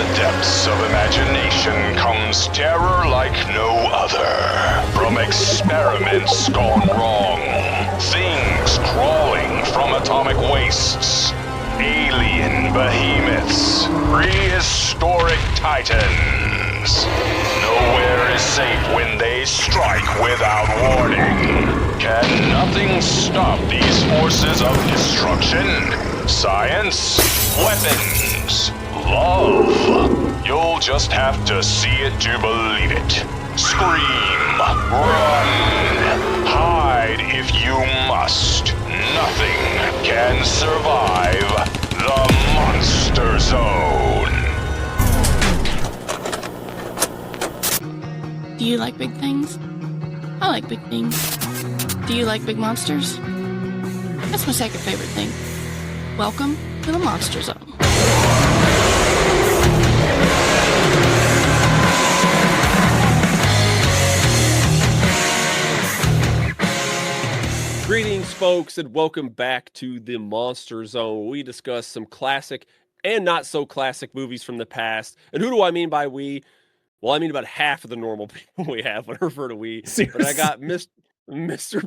the depths of imagination comes terror like no other. From experiments gone wrong, things crawling from atomic wastes, alien behemoths, prehistoric titans. Nowhere is safe when they strike without warning. Can nothing stop these forces of destruction? Science, weapons, love. You'll just have to see it to believe it. Scream, run, hide if you must. Nothing can survive the Monster Zone. Do you like big things? I like big things. Do you like big monsters? That's my second favorite thing. Welcome to the Monster Zone. Greetings, folks, and welcome back to the Monster Zone. We discuss some classic and not so classic movies from the past. And who do I mean by we? Well, I mean about half of the normal people we have when I refer to we. Seriously? But I got Mr.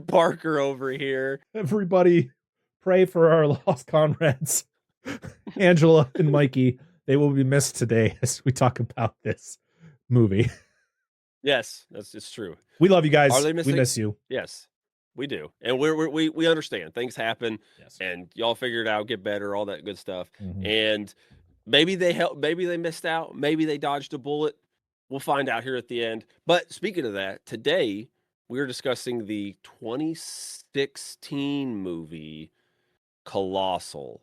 Parker over here. Everybody pray for our lost comrades, Angela and Mikey. They will be missed today as we talk about this movie. Yes, it's true. We love you guys. Are they missing? We miss you. Yes, we do. And we understand. Things happen, Yes. and y'all figure it out, get better, all that good stuff. Mhm. And maybe they helped, maybe they missed out, maybe they dodged a bullet. We'll find out here at the end. But speaking of that, today we're discussing the 2016 movie Colossal.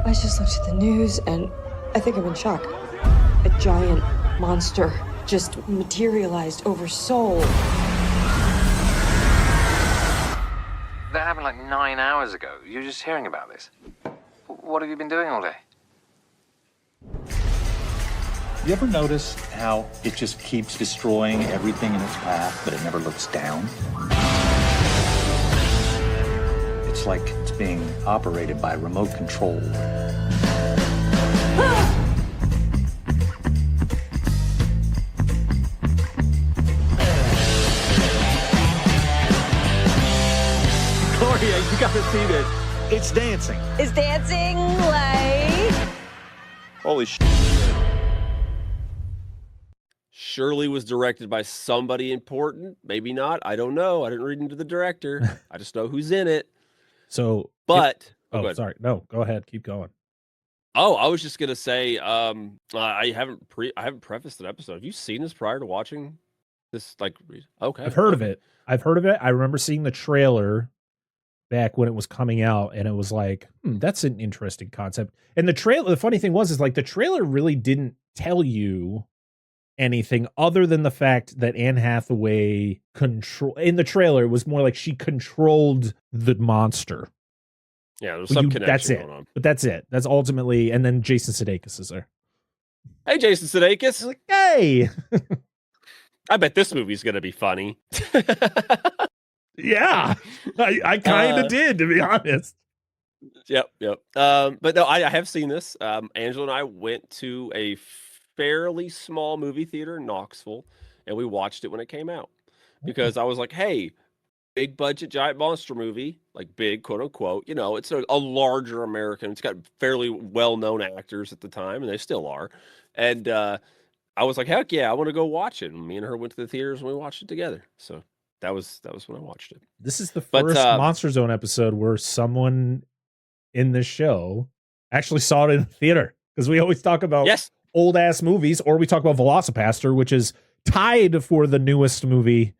I just looked at the news and I think I'm in shock. A giant monster just materialized over Seoul. That happened like 9 hours ago. You're just hearing about this. What have you been doing all day? You ever notice how it just keeps destroying everything in its path, but it never looks down? It's like it's being operated by remote control. Gloria, you gotta see this. It's dancing. Is dancing like... Holy shit. Surely was directed by somebody important. Maybe not. I don't know. I didn't read into the director. I just know who's in it. So, But oh, go ahead. sorry. No, go ahead. Keep going. Oh, I was just gonna say, I haven't prefaced an episode. Have you seen this prior to watching this? Okay, I've heard of it. I remember seeing the trailer back when it was coming out, and it was like, that's an interesting concept. And the funny thing was, is like the trailer really didn't tell you anything other than the fact that Anne Hathaway in the trailer, it was more like she controlled the monster. Yeah, there's some connection that's going it. on. But that's it. That's ultimately, and then Jason Sudeikis is there. Hey, Jason Sudeikis. Like, hey, I bet this movie's gonna be funny. yeah, I kind of did, to be honest. Yep. But no, I have seen this. Angela and I went to a fairly small movie theater in Knoxville, and we watched it when it came out because I was like, hey, big budget giant monster movie, like big, quote unquote, it's a larger American. It's got fairly well-known actors at the time, and they still are. And I was like, heck yeah, I want to go watch it. And me and her went to the theaters and we watched it together. So that was when I watched it. This is the first Monster Zone episode where someone in this show actually saw it in the theater, because we always talk about old ass movies, or we talk about Velocipaster, which is tied for the newest movie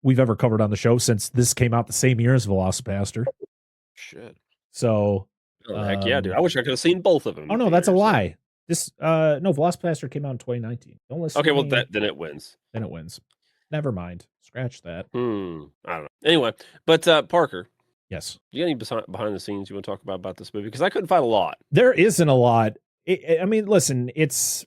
we've ever covered on the show, since this came out the same year as Velocipaster. Shit. So heck yeah, dude. I wish I could have seen both of them. Oh no, that's a lie. This no, Velocipaster came out in 2019. Don't listen. Okay, to well me. then it wins. Then it wins. Never mind. Scratch that. I don't know. Anyway, but Parker. Yes. You got any behind the scenes you want to talk about this movie? Because I couldn't find a lot. There isn't a lot. I mean, listen, it's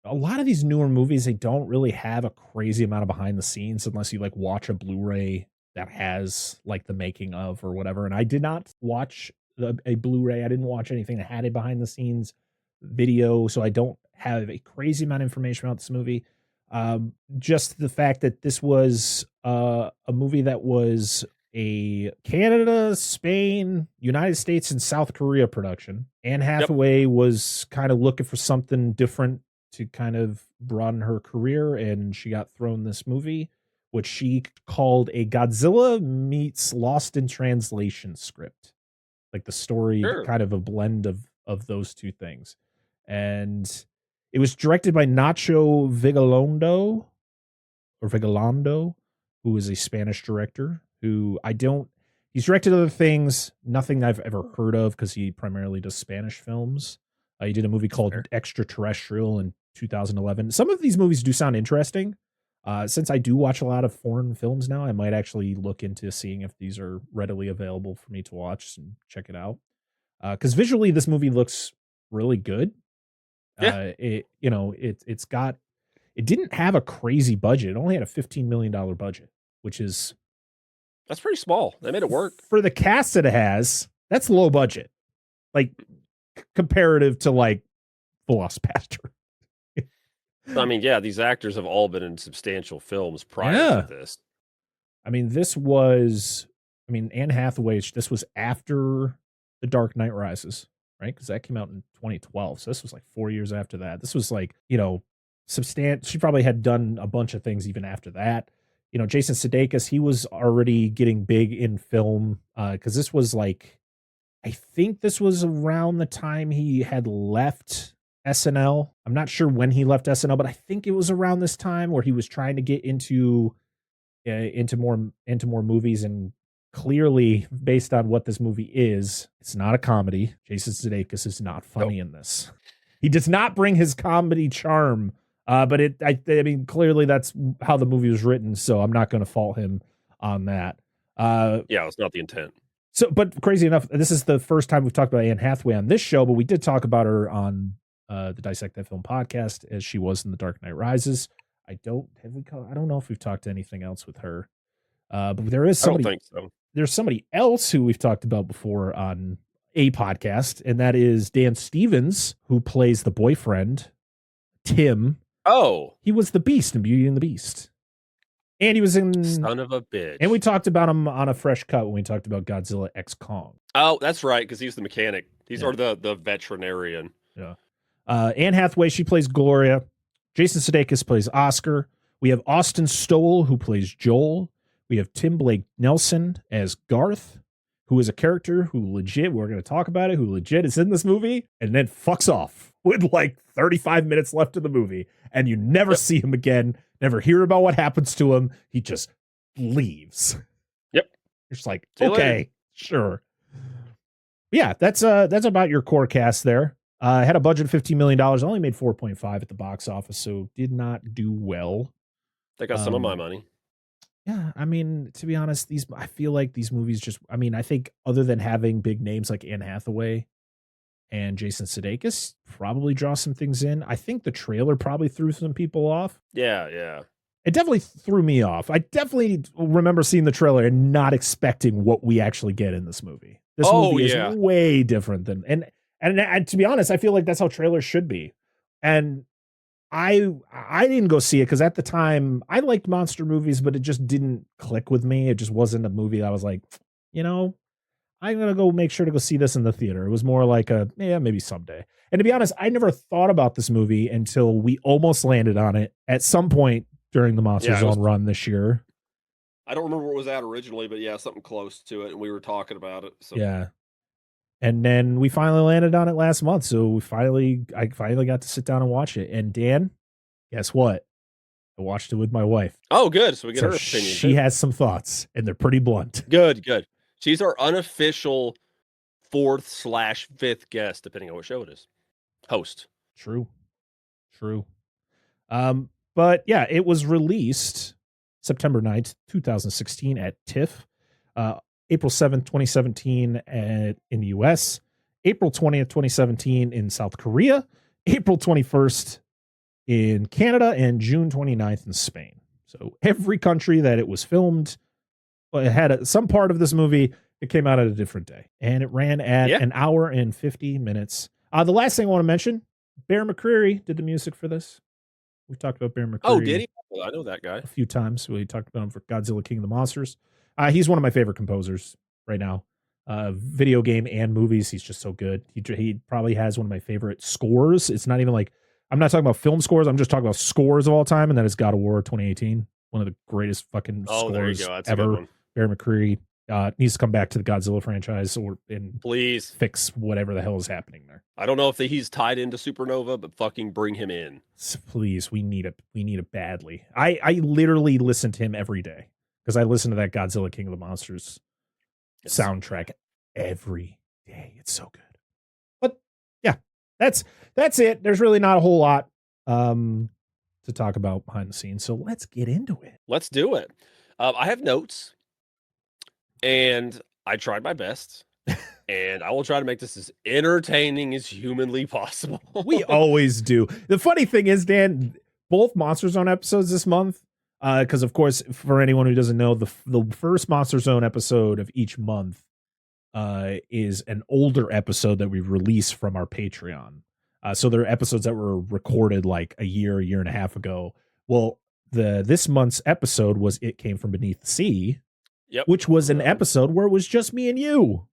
a lot of these newer movies, they don't really have a crazy amount of behind the scenes unless you like watch a Blu-ray that has like the making of or whatever. And I did not watch a Blu-ray. I didn't watch anything that had a behind the scenes video, so I don't have a crazy amount of information about this movie. Just the fact that this was a movie that was a Canada, Spain, United States, and South Korea production. Anne Hathaway was kind of looking for something different to kind of broaden her career, and she got thrown this movie, which she called a Godzilla meets Lost in Translation script. Like the story, kind of a blend of those two things. And it was directed by Nacho Vigalondo, who is a Spanish director who he's directed other things, nothing I've ever heard of because he primarily does Spanish films. He did a movie called Extraterrestrial in 2011. Some of these movies do sound interesting. Since I do watch a lot of foreign films now, I might actually look into seeing if these are readily available for me to watch and check it out. Because visually, this movie looks really good. Yeah. It didn't have a crazy budget. It only had a $15 million budget, that's pretty small. They made it work for the cast that it has. That's low budget, like comparative to like Velocipaster. I mean, yeah, these actors have all been in substantial films prior to this. I mean, Anne Hathaway, this was after The Dark Knight Rises, right? Because that came out in 2012. So this was like 4 years after that. This was like, she probably had done a bunch of things even after that. Jason Sudeikis, he was already getting big in film because this was like, I think this was around the time he had left SNL. I'm not sure when he left SNL, but I think it was around this time where he was trying to get into more movies. And clearly, based on what this movie is, it's not a comedy. Jason Sudeikis is not funny in this. He does not bring his comedy charm. But I mean, clearly that's how the movie was written, so I'm not going to fault him on that. Yeah, it's not the intent. So, but crazy enough, this is the first time we've talked about Anne Hathaway on this show, but we did talk about her on the Dissect That Film podcast as she was in The Dark Knight Rises. I don't know if we've talked to anything else with her. But there is somebody. I don't think so. There's somebody else who we've talked about before on a podcast, and that is Dan Stevens, who plays the boyfriend, Tim. Oh, he was the Beast in Beauty and the Beast, and he was in Son of a Bitch. And we talked about him on a fresh cut when we talked about Godzilla X Kong. Oh, that's right, because he's the mechanic. He's sort of the veterinarian. Yeah. Anne Hathaway, she plays Gloria. Jason Sudeikis plays Oscar. We have Austin Stowell, who plays Joel. We have Tim Blake Nelson as Garth, who is a character who legit, we're going to talk about it, who legit is in this movie and then fucks off with like 35 minutes left of the movie. And you never see him again, never hear about what happens to him. He just leaves. Yep. You're just like, okay, sure. Yeah, that's about your core cast there. Had a budget of $15 million, only made 4.5 at the box office, so did not do well. They got some of my money. Yeah, I mean, to be honest, I feel like these movies I think other than having big names like Anne Hathaway and Jason Sudeikis probably draw some things in. I think the trailer probably threw some people off. Yeah. It definitely threw me off. I definitely remember seeing the trailer and not expecting what we actually get in this movie. This movie is way different than and to be honest, I feel like that's how trailers should be. And I didn't go see it because at the time I liked monster movies, but it just didn't click with me. It just wasn't a movie that I was like, I'm going to go make sure to go see this in the theater. It was more like maybe someday. And to be honest, I never thought about this movie until we almost landed on it at some point during the Monster Zone run this year. I don't remember what it was at originally, but yeah, something close to it. And we were talking about it. So. Yeah. And then we finally landed on it last month. So I finally got to sit down and watch it. And Dan, guess what? I watched it with my wife. Oh, good. So we get her opinion. She has some thoughts and they're pretty blunt. Good. She's our unofficial 4th/5th guest, depending on what show it is. Host. True. But yeah, it was released September 9th, 2016 at TIFF. April 7th, 2017 in the US. April 20th, 2017 in South Korea. April 21st in Canada. And June 29th in Spain. So every country that it was filmed, it had some part of this movie It came out at a different day, and it ran at an hour and 50 minutes. The last thing I want to mention, Bear McCreary did the music for this. We talked about Bear McCreary. Oh, did he? Well, I know that guy A few times. We talked about him for Godzilla King of the Monsters. He's one of my favorite composers right now. Video game and movies. He's just so good. He probably has one of my favorite scores. It's not even like, I'm not talking about film scores. I'm just talking about scores of all time. And that is God of War 2018. One of the greatest fucking scores ever. Bear McCreary needs to come back to the Godzilla franchise and please fix whatever the hell is happening there. I don't know if he's tied into Supernova, but fucking bring him in. Please, we need it badly. I literally listen to him every day because I listen to that Godzilla King of the Monsters soundtrack every day. It's so good. But yeah, that's it. There's really not a whole lot to talk about behind the scenes. So let's get into it. Let's do it. I have notes, and I tried my best, and I will try to make this as entertaining as humanly possible. We always do. The funny thing is, Dan, both Monster Zone episodes this month, because of course, for anyone who doesn't know, the first Monster Zone episode of each month is an older episode that we release from our Patreon. So there are episodes that were recorded like a year and a half ago. Well, this month's episode was It Came From Beneath the Sea, which was an episode where it was just me and you.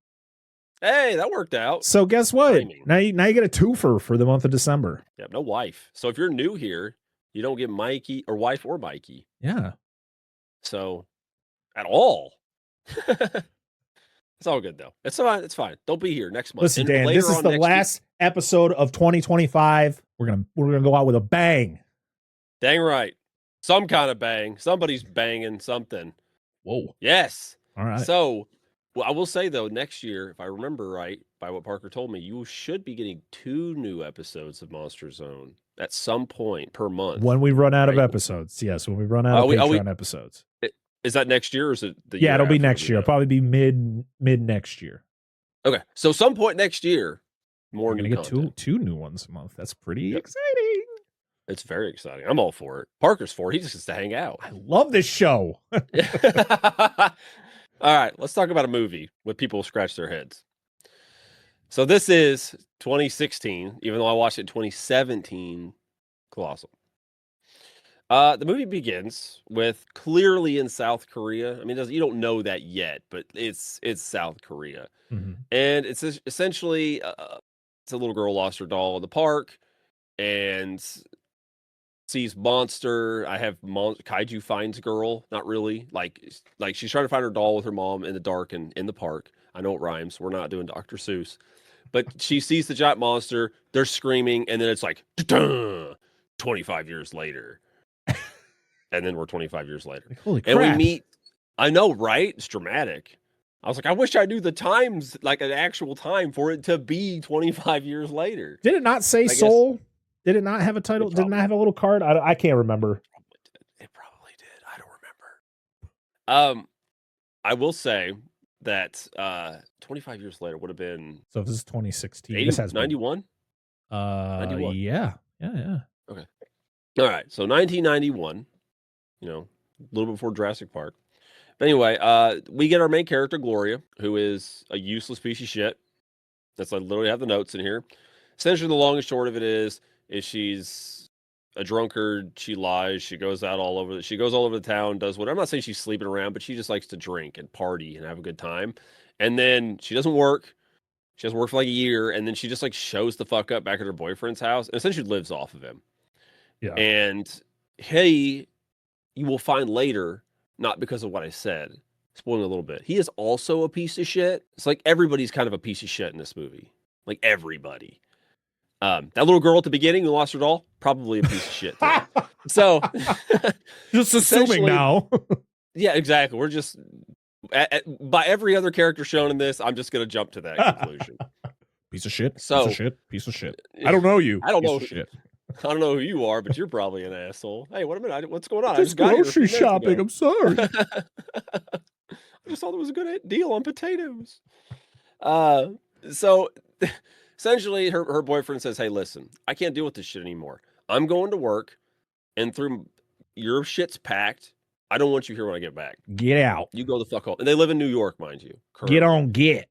Hey, that worked out. So guess what? Now you get a twofer for the month of December. Yeah, no wife. So if you're new here, you don't get Mikey or wife or Mikey. Yeah. So at all. It's all good though. It's fine. It's fine. Don't be here next month. Listen, Dan, this is the last episode of 2025. We're gonna go out with a bang. Dang right. Some kind of bang. Somebody's banging something. Whoa. Yes. All right. So, I will say though, next year, if I remember right, by what Parker told me, you should be getting 2 new episodes of Monster Zone at some point per month. When we run out of episodes. Yes, when we run out of Patreon episodes. Is that next year or is it the year? Yeah, it'll be next year. It'll probably be mid next year. Okay. So some point next year, more new content. We're gonna get two new ones a month. That's pretty exciting. It's very exciting. I'm all for it. Parker's for it. He just gets to hang out. I love this show. All right, let's talk about a movie with people scratch their heads. So this is 2016, even though I watched it in 2017, Colossal. The movie begins with clearly in South Korea. I mean, you don't know that yet, but it's South Korea. Mm-hmm. And it's essentially it's a little girl lost her doll in the park and sees monster. I have kaiju finds girl. Not really. Like she's trying to find her doll with her mom in the dark and in the park. I know it rhymes. We're not doing Dr. Seuss. But she sees the giant monster. They're screaming. And then it's like, 25 years later. And then we're 25 years later. Like, holy crap. And we meet. I know, right? It's dramatic. I was like, I wish I knew the times, like an actual time for it to be 25 years later. Did it not say Soul? Did it not have a title? Did it not have a little card? I can't remember. It probably did. I don't remember. I will say that 25 years later would have been. So if this is 2016. 80, this has 91? 91. Yeah. Okay. All right. So 1991, a little before Jurassic Park. But anyway, we get our main character, Gloria, who is a useless piece of shit. That's I literally have the notes in here. Essentially, the long and short of it is she's a drunkard. She lies. She goes out all over. She goes all over the town, does whatever. I'm not saying she's sleeping around, but she just likes to drink and party and have a good time. And then she doesn't work. She doesn't work for like a year, and then she just like shows the fuck up back at her boyfriend's house, and essentially lives off of him. Yeah. And you will find later, not because of what I said, spoiling a little bit, he is also a piece of shit. It's like everybody's kind of a piece of shit in this movie. Like everybody. That little girl at the beginning who lost her doll, probably a piece of shit too. So just assuming now. Yeah, exactly. We're just by every other character shown in this, I'm just gonna jump to that conclusion. Piece of shit. So piece of shit. I don't know you. I don't know shit. I don't know who you are, but you're probably an asshole. Hey, wait a minute. What's going on? Just grocery shopping. I'm sorry. I just thought it was a good deal on potatoes. So essentially, her boyfriend says, "Hey, listen, I can't deal with this shit anymore. I'm going to work, and through your shit's packed. I don't want you here when I get back. Get out. You go the fuck home. And they live in New York, mind you. Currently. Get on, get.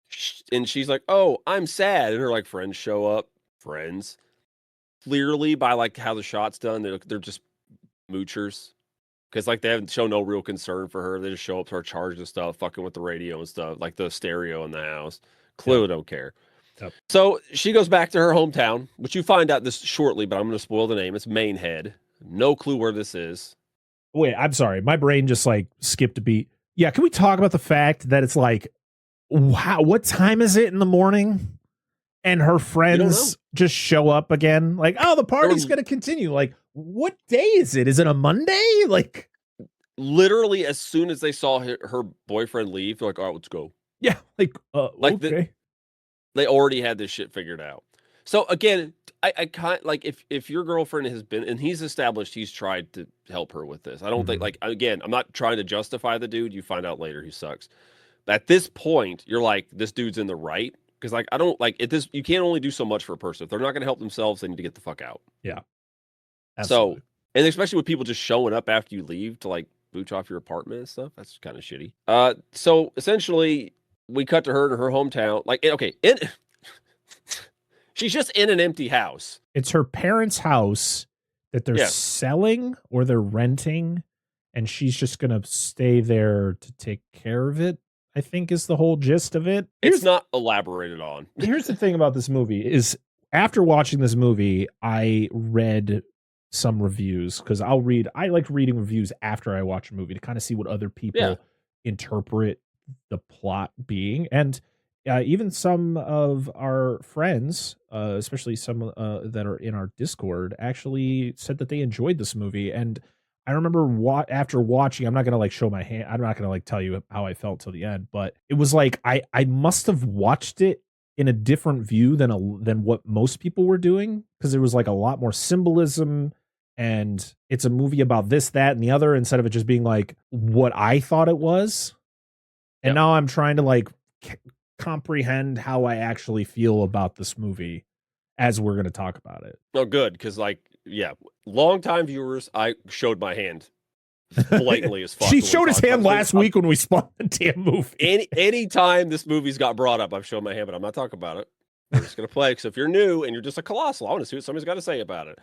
And she's like, oh, I'm sad. And her like friends show up. Friends. Clearly by like how the shot's done, they're just moochers. Because like they haven't shown no real concern for her. They just show up to her charging stuff, fucking with the radio and stuff, like the stereo in the house. Clearly don't care. Yep. So she goes back to her hometown, which you find out this shortly, but I'm going to spoil the name. It's Mainhead. No clue where this is. Wait, I'm sorry. My brain just like skipped a beat. Yeah, can we talk about the fact that it's like, wow, what time is it in the morning? And her friends just show up again. Like, oh, the party's going to continue. Like, what day is it? Is it a Monday? Like, literally, as soon as they saw her boyfriend leave, they're like, all right, let's go. Yeah, like okay. They already had this shit figured out. So again, I kind like if your girlfriend has been, and he's established he's tried to help her with this. I don't think, like, again, I'm not trying to justify the dude. You find out later he sucks. But at this point, you're like, this dude's in the right. Because like I don't like it. This you can't only do so much for a person. If they're not going to help themselves, they need to get the fuck out. Yeah. Absolutely. So, and especially with people just showing up after you leave to like booch off your apartment and stuff, that's kind of shitty. So essentially, we cut to her in her hometown. Like, okay, she's just in an empty house. It's her parents' house that they're selling or they're renting, and she's just gonna stay there to take care of it. I think is the whole gist of it. It's not elaborated on. Here's the thing about this movie is after watching this movie, I read some reviews because I like reading reviews after I watch a movie to kind of see what other people interpret the plot being. And even some of our friends, especially some that are in our Discord, actually said that they enjoyed this movie. And I remember after watching, I'm not going to like show my hand. I'm not going to like tell you how I felt till the end, but it was like, I must have watched it in a different view than what most people were doing. Cause there was like a lot more symbolism and it's a movie about this, that, and the other, instead of it just being like what I thought it was. And now I'm trying to like comprehend how I actually feel about this movie as we're going to talk about it. Oh, good. Cause like, yeah, longtime viewers, I showed my hand blatantly as fuck. She showed his hand last week when we spawned the damn movie. Any time this movie's got brought up, I've shown my hand, but I'm not talking about it. We're just going to play. Because if you're new and you're just a Colossal, I want to see what somebody's got to say about it.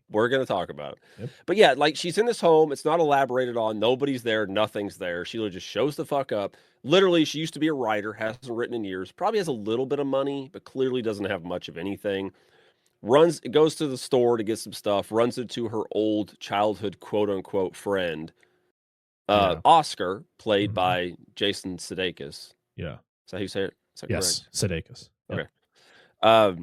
We're going to talk about it. Yep. But yeah, like she's in this home. It's not elaborated on. Nobody's there. Nothing's there. She just shows the fuck up. Literally, she used to be a writer, hasn't written in years, probably has a little bit of money, but clearly doesn't have much of anything. Goes to the store to get some stuff, runs into her old childhood quote unquote friend, Oscar, played by Jason Sudeikis. Yeah. Is that how you say it? Yes, Sudeikis. Yep. Okay.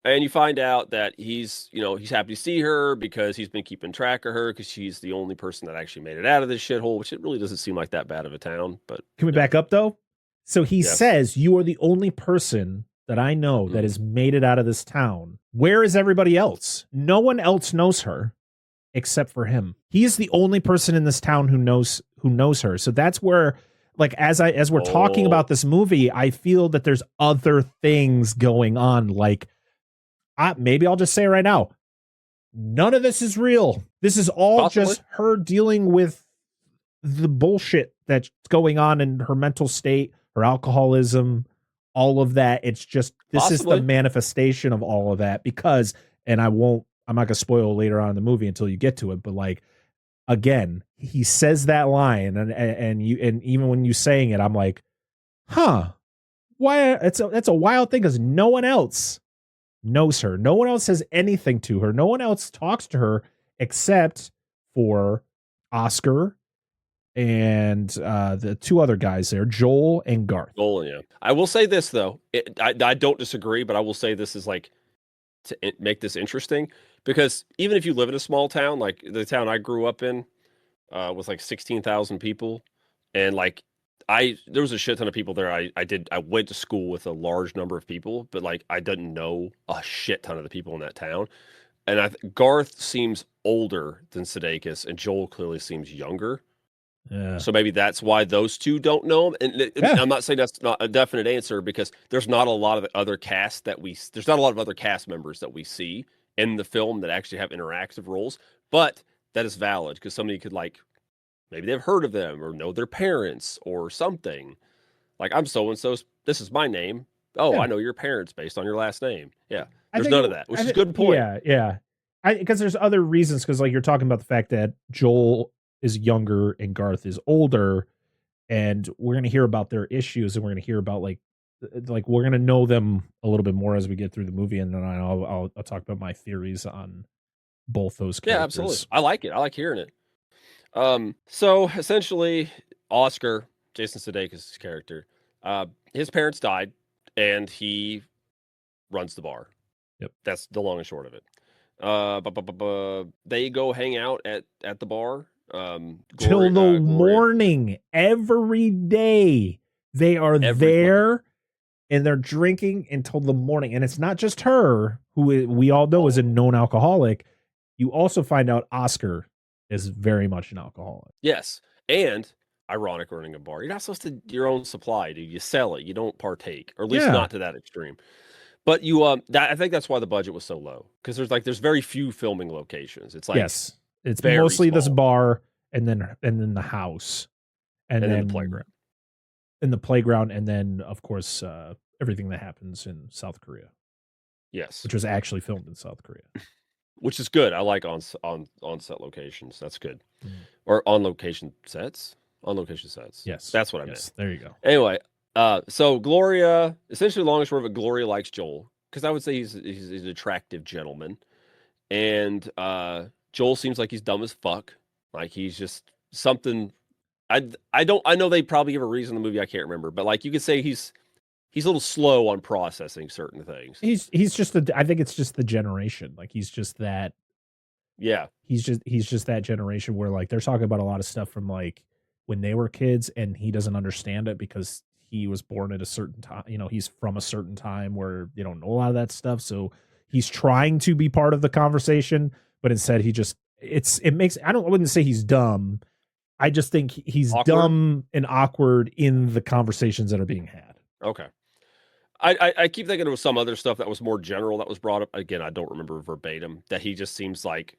And you find out that he's happy to see her because he's been keeping track of her because she's the only person that actually made it out of this shithole, which it really doesn't seem like that bad of a town. But can we back up though? So he says, you are the only person that I know that has made it out of this town. Where is everybody else? No one else knows her except for him. He is the only person in this town who knows her. So that's where, like, as we're talking about this movie, I feel that there's other things going on. Like, maybe I'll just say right now, none of this is real. This is all just her dealing with the bullshit that's going on in her mental state, her alcoholism, all of that. It's just, this is the manifestation of all of that because, and I'm not going to spoil later on in the movie until you get to it, but like, again, he says that line and even when you saying it, I'm like, why? That's a wild thing because no one else knows her. No one else says anything to her. No one else talks to her except for Oscar and the two other guys there, Joel and Garth. Joel, yeah. I will say this though, I don't disagree, but I will say this is like to make this interesting because even if you live in a small town, like the town I grew up in, was like 16,000 people, and like there was a shit ton of people there. I went to school with a large number of people, but like I didn't know a shit ton of the people in that town. And Garth seems older than Sudeikis, and Joel clearly seems younger. Yeah. So maybe that's why those two don't know him. And I'm not saying that's not a definite answer because there's not a lot of other cast there's not a lot of other cast members that we see in the film that actually have interactive roles, but that is valid because somebody could like maybe they've heard of them or know their parents or something. Like, I'm so and so. This is my name. Oh, Yeah. I know your parents based on your last name. Yeah, I there's think none of that, which is a good point. Yeah. Because there's other reasons. Because like you're talking about the fact that Joel is younger and Garth is older, and we're gonna hear about their issues, and we're gonna hear about like we're gonna know them a little bit more as we get through the movie, and then I'll talk about my theories on both those characters. Yeah, absolutely. I like it. I like hearing it. So essentially, Oscar, Jason Sudeikis' character, his parents died, and he runs the bar. Yep. That's the long and short of it. They go hang out at the bar. Till the morning, every day they are there, and they're drinking until the morning. And it's not just her, who we all know is a known alcoholic. You also find out Oscar is very much an alcoholic. Yes, and ironic, running a bar. You're not supposed to your own supply, dude. You sell it. You don't partake, or at least not to that extreme. But you, I think that's why the budget was so low, because there's very few filming locations. It's like yes, it's mostly small. This bar, and then the house, and then the playground. In the playground, and then of course everything that happens in South Korea. Yes, which was actually filmed in South Korea. Which is good. I like on set locations. That's good. Or on location sets. On location sets. Yes, that's what I meant. There you go. Anyway, so Gloria, essentially, long and short of it, Gloria likes Joel, because I would say he's an attractive gentleman, and Joel seems like he's dumb as fuck. Like he's just something. I know they probably give a reason in the movie. I can't remember, but like you could say he's a little slow on processing certain things. He's just I think it's just the generation. Like he's just that. Yeah. He's just that generation where like they're talking about a lot of stuff from like when they were kids, and he doesn't understand it because he was born at a certain time. You know, he's from a certain time where they don't know a lot of that stuff. So he's trying to be part of the conversation, but instead he just I wouldn't say he's dumb. I just think he's dumb and awkward in the conversations that are being had. Okay. I keep thinking it was some other stuff that was more general that was brought up. Again, I don't remember verbatim, that he just seems like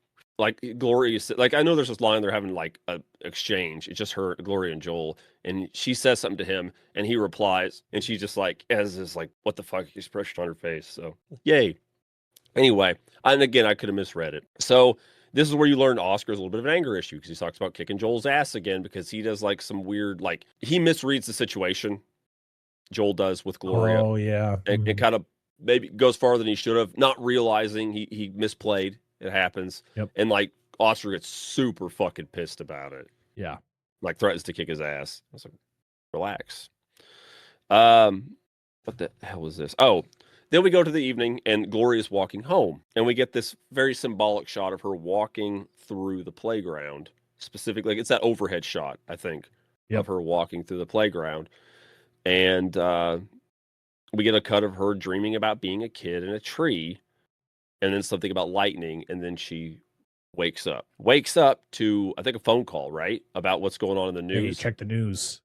Gloria, like I know there's this line they're having like a exchange. It's just her, Gloria and Joel, and she says something to him and he replies, and she just like has this like what the fuck expression on her face. So yay. Anyway, and again, I could have misread it. So this is where you learn Oscar's a little bit of an anger issue, because he talks about kicking Joel's ass again, because he does like some weird, like he misreads the situation. Joel does with Gloria. Oh yeah. And kind of maybe goes farther than he should have, not realizing he misplayed. It happens. Yep. And like Oscar gets super fucking pissed about it. Yeah. Like threatens to kick his ass. I was like, relax. What the hell was this? Oh, then we go to the evening and Gloria's walking home, and we get this very symbolic shot of her walking through the playground. Specifically, it's that overhead shot, I think, of her walking through the playground. And we get a cut of her dreaming about being a kid in a tree, and then something about lightning, and then she wakes up to, I think, a phone call, right? About what's going on in the news. Hey, check the news.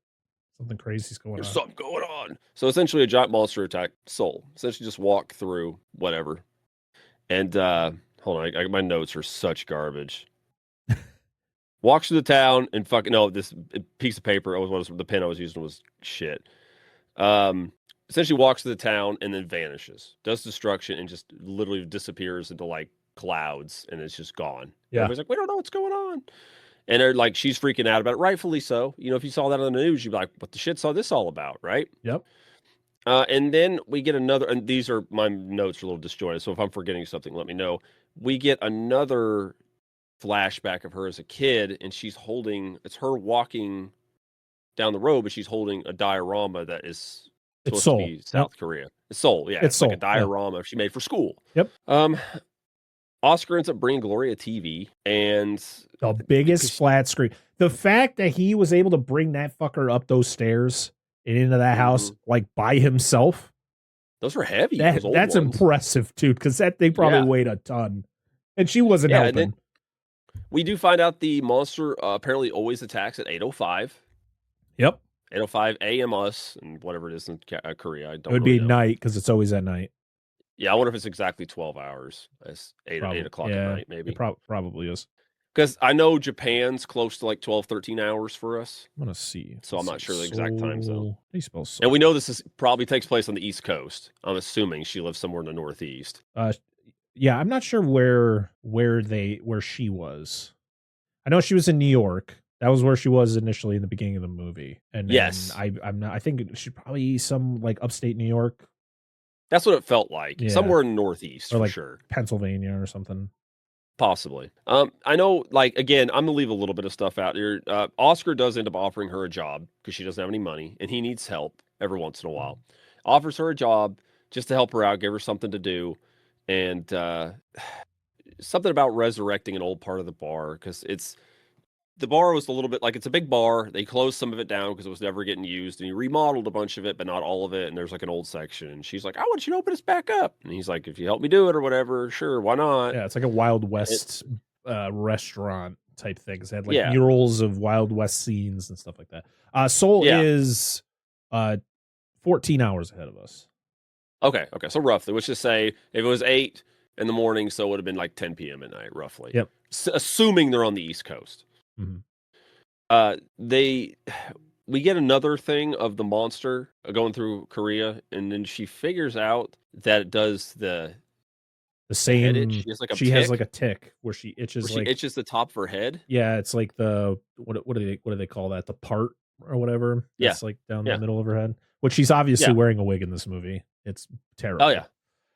Something crazy's going on. There's something going on. So essentially a giant monster attacked Soul. Essentially just walk through whatever. And hold on, my notes are such garbage. Walks through the town and fucking this piece of paper, the pen I was using was shit. Essentially walks through the town and then vanishes. Does destruction and just literally disappears into like clouds, and it's just gone. Yeah. Everybody's like, we don't know what's going on. And they're like, she's freaking out about it, rightfully so. You know, if you saw that on the news, you'd be like, what the shit's all this all about, right? Yep. And then we get another, and these are, my notes are a little disjointed, so if I'm forgetting something, let me know. We get another flashback of her as a kid, and it's her walking down the road, but she's holding a diorama that is supposed to be South Korea. It's Seoul, yeah. It's like a diorama she made for school. Yep. Oscar ends up bringing Gloria a TV, and the biggest flat screen. The fact that he was able to bring that fucker up those stairs and into that house like by himself. Those were heavy. That's impressive, too, because that thing probably weighed a ton. And she wasn't helping. And then we do find out the monster apparently always attacks at 8:05. Yep. 8:05 a.m. us, and whatever it is in Korea. I don't. It would be night, because it's always at night. Yeah, I wonder if it's exactly 12 hours. It's 8 o'clock at night, maybe. It probably is. Because I know Japan's close to like 12, 13 hours for us. I'm gonna see. So I'm not sure the exact time zone. How do you spell Seoul? And we know this probably takes place on the East Coast. I'm assuming she lives somewhere in the Northeast. Yeah, I'm not sure where she was. I know she was in New York. That was where she was initially in the beginning of the movie. And yes, I'm not. I think she probably some like upstate New York. That's what it felt like. Yeah. Somewhere in the Northeast, or for like sure. Pennsylvania or something. Possibly. I know, like, again, I'm gonna leave a little bit of stuff out here. Oscar does end up offering her a job because she doesn't have any money, and he needs help every once in a while. Offers her a job just to help her out, give her something to do, and something about resurrecting an old part of the bar because the bar was a little bit like it's a big bar. They closed some of it down because it was never getting used, and he remodeled a bunch of it, but not all of it. And there's like an old section. And she's like, "I want you to open this back up." And he's like, "If you help me do it or whatever, sure, why not?" Yeah, it's like a Wild West restaurant type thing. It had like Yeah. murals of Wild West scenes and stuff like that. Seoul Yeah. is 14 hours ahead of us. Okay. So roughly, let's just say if it was 8 in the morning, so it would have been like 10 p.m. at night, roughly. Yep. Assuming they're on the East Coast. Mhm. We get another thing of the monster going through Korea, and then she figures out that it does the same. head itch. She has like a she has tick, like a tick where she itches. where she like itches the top of her head. Yeah, it's like the what do they call that? The part or whatever. Yeah. That's like down Yeah. the middle of her head. Which she's obviously Yeah. wearing a wig in this movie. It's terrible. Oh yeah,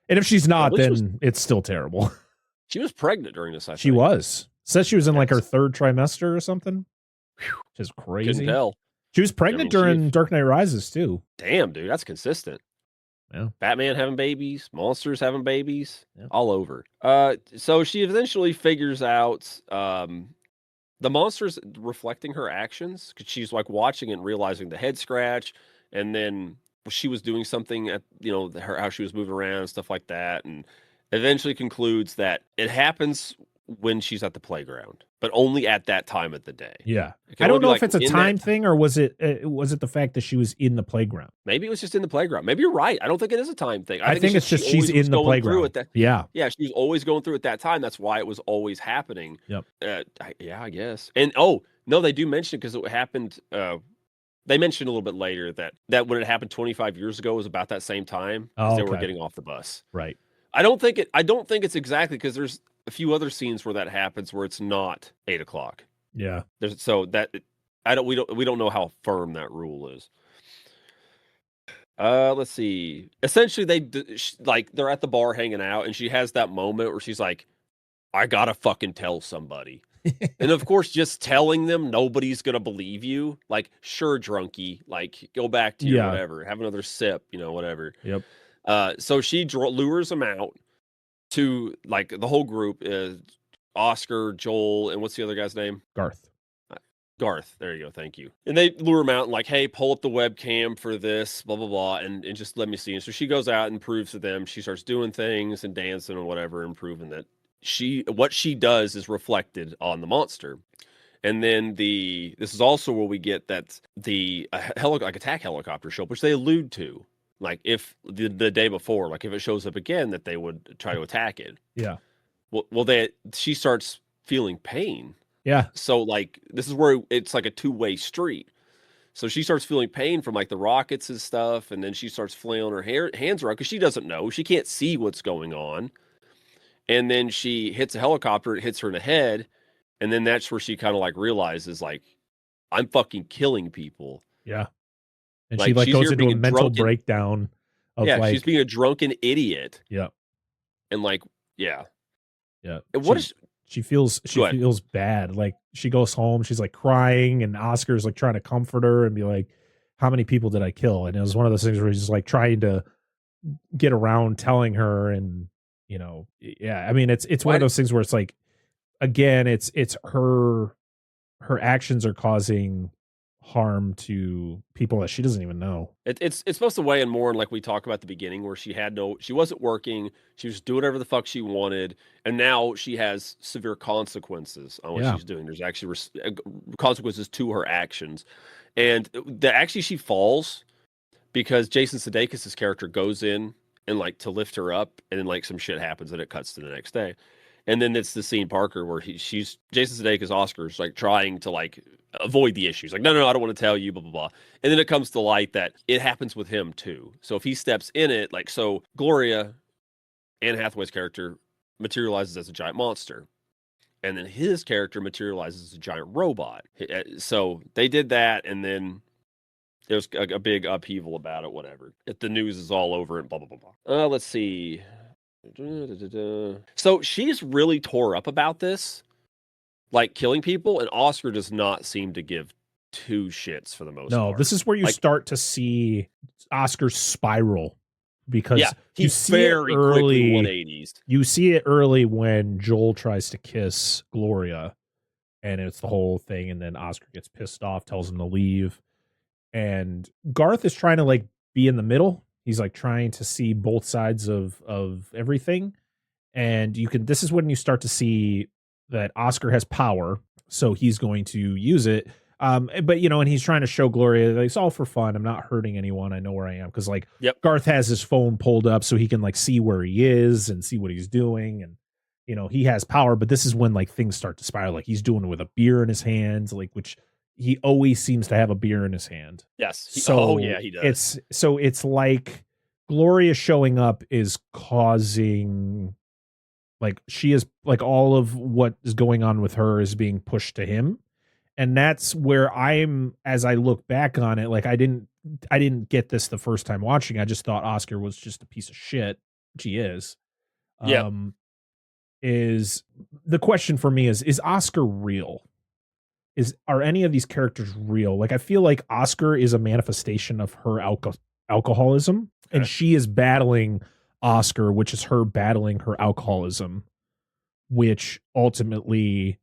And if she's not, at least then it's still terrible. she was pregnant during this. I She think. was. Says she was in like her Yes. third trimester or something. Which is crazy. Couldn't tell. She was pregnant during Dark Knight Rises too. Damn, dude, that's consistent. Yeah. Batman having babies, monsters having babies, Yeah. all over. So she eventually figures out the monster's reflecting her actions because she's like watching it and realizing the head scratch, and then she was doing something at how she was moving around and stuff like that, and eventually concludes that it happens when she's at the playground, but only at that time of the day. Yeah. It can I don't only be, know like, if it's a in time that- thing or was it the fact that she was in the playground? Maybe it was just in the playground. Maybe you're right. I don't think it is a time thing. I think it's just she she's always was in the going through playground. it that- Yeah. Yeah, she was always going through at that time. That's why it was always happening. Yep. I guess. And no, they do mention it because it happened. They mentioned a little bit later that when it happened 25 years ago was about that same time as they were Okay. getting off the bus. Right. I don't think it's exactly because there's a few other scenes where that happens where it's not 8 o'clock. Yeah. We don't know how firm that rule is. Let's see. Essentially, they're at the bar hanging out, and she has that moment where she's like, "I gotta fucking tell somebody." And of course, just telling them, nobody's gonna believe you. Like, sure, drunkie, like go back to your whatever, have another sip, whatever. Yep. So she lures them out to like the whole group. Oscar, Joel, and what's the other guy's name? Garth. There you go. Thank you. And they lure him out and like, hey, pull up the webcam for this, blah, blah, blah, and just let me see. And so she goes out and proves to them. She starts doing things and dancing and whatever, and proving that what she does is reflected on the monster. And then this is also where we get that the attack helicopter show up, which they allude to. Like if the day before, like if it shows up again, that they would try to attack it. Yeah. Well, she starts feeling pain. Yeah. So like this is where it's like a two-way street. So she starts feeling pain from like the rockets and stuff, and then she starts flailing her hands around because she doesn't know. She can't see what's going on. And then she hits a helicopter, it hits her in the head, and then that's where she kind of like realizes like, I'm fucking killing people. Yeah. And Like, she like she's goes here into a being mental drunken- breakdown of Yeah, like she's being a drunken idiot. Yeah. And like, yeah. Yeah. And what She- She feels Go ahead. feels bad. Like she goes home, she's like crying, and Oscar's like trying to comfort her and be like, "How many people did I kill?" And it was one of those things where he's just like trying to get around telling her, and yeah. I mean, it's one of those things where it's like, again, it's her actions are causing harm to people that she doesn't even know. It's supposed to weigh in more, like we talked about at the beginning, where she wasn't working, she was doing whatever the fuck she wanted, and now she has severe consequences on what Yeah. she's doing. There's actually consequences to her actions, and actually she falls because Jason Sudeikis' character goes in and like to lift her up, and then like some shit happens, and it cuts to the next day, And then it's the scene Parker where she's Jason Sudeikis Oscar's like trying to like avoid the issues. Like, no, I don't want to tell you, blah, blah, blah. And then it comes to light that it happens with him too. So if he steps in it, like, so Gloria, Anne Hathaway's character, materializes as a giant monster. And then his character materializes as a giant robot. So they did that, and then there's a big upheaval about it, whatever. The news is all over it, blah, blah, blah, blah. Let's see. So she's really tore up about this, like killing people, and Oscar does not seem to give two shits for the most part. No, this is where you start to see Oscar's spiral, because you see very it early. 180s. You see it early when Joel tries to kiss Gloria, and it's the whole thing, and then Oscar gets pissed off, tells him to leave, and Garth is trying to like be in the middle. He's like trying to see both sides of everything. And this is when you start to see that Oscar has power. So he's going to use it. But and he's trying to show Gloria that it's all for fun. I'm not hurting anyone. I know where I am. Cause like Garth has his phone pulled up so he can like see where he is and see what he's doing. And, he has power, but this is when like things start to spiral. Like he's doing it with a beer in his hands, like, which he always seems to have a beer in his hand. Yes. He does. It's like Gloria showing up is causing, like, she is like all of what is going on with her is being pushed to him. And that's where as I look back on it, like I didn't get this the first time watching. I just thought Oscar was just a piece of shit, which he is. Yeah. Is the question for me is Oscar real? Are any of these characters real? Like, I feel like Oscar is a manifestation of her alcoholism, and she is battling Oscar, which is her battling her alcoholism, which ultimately,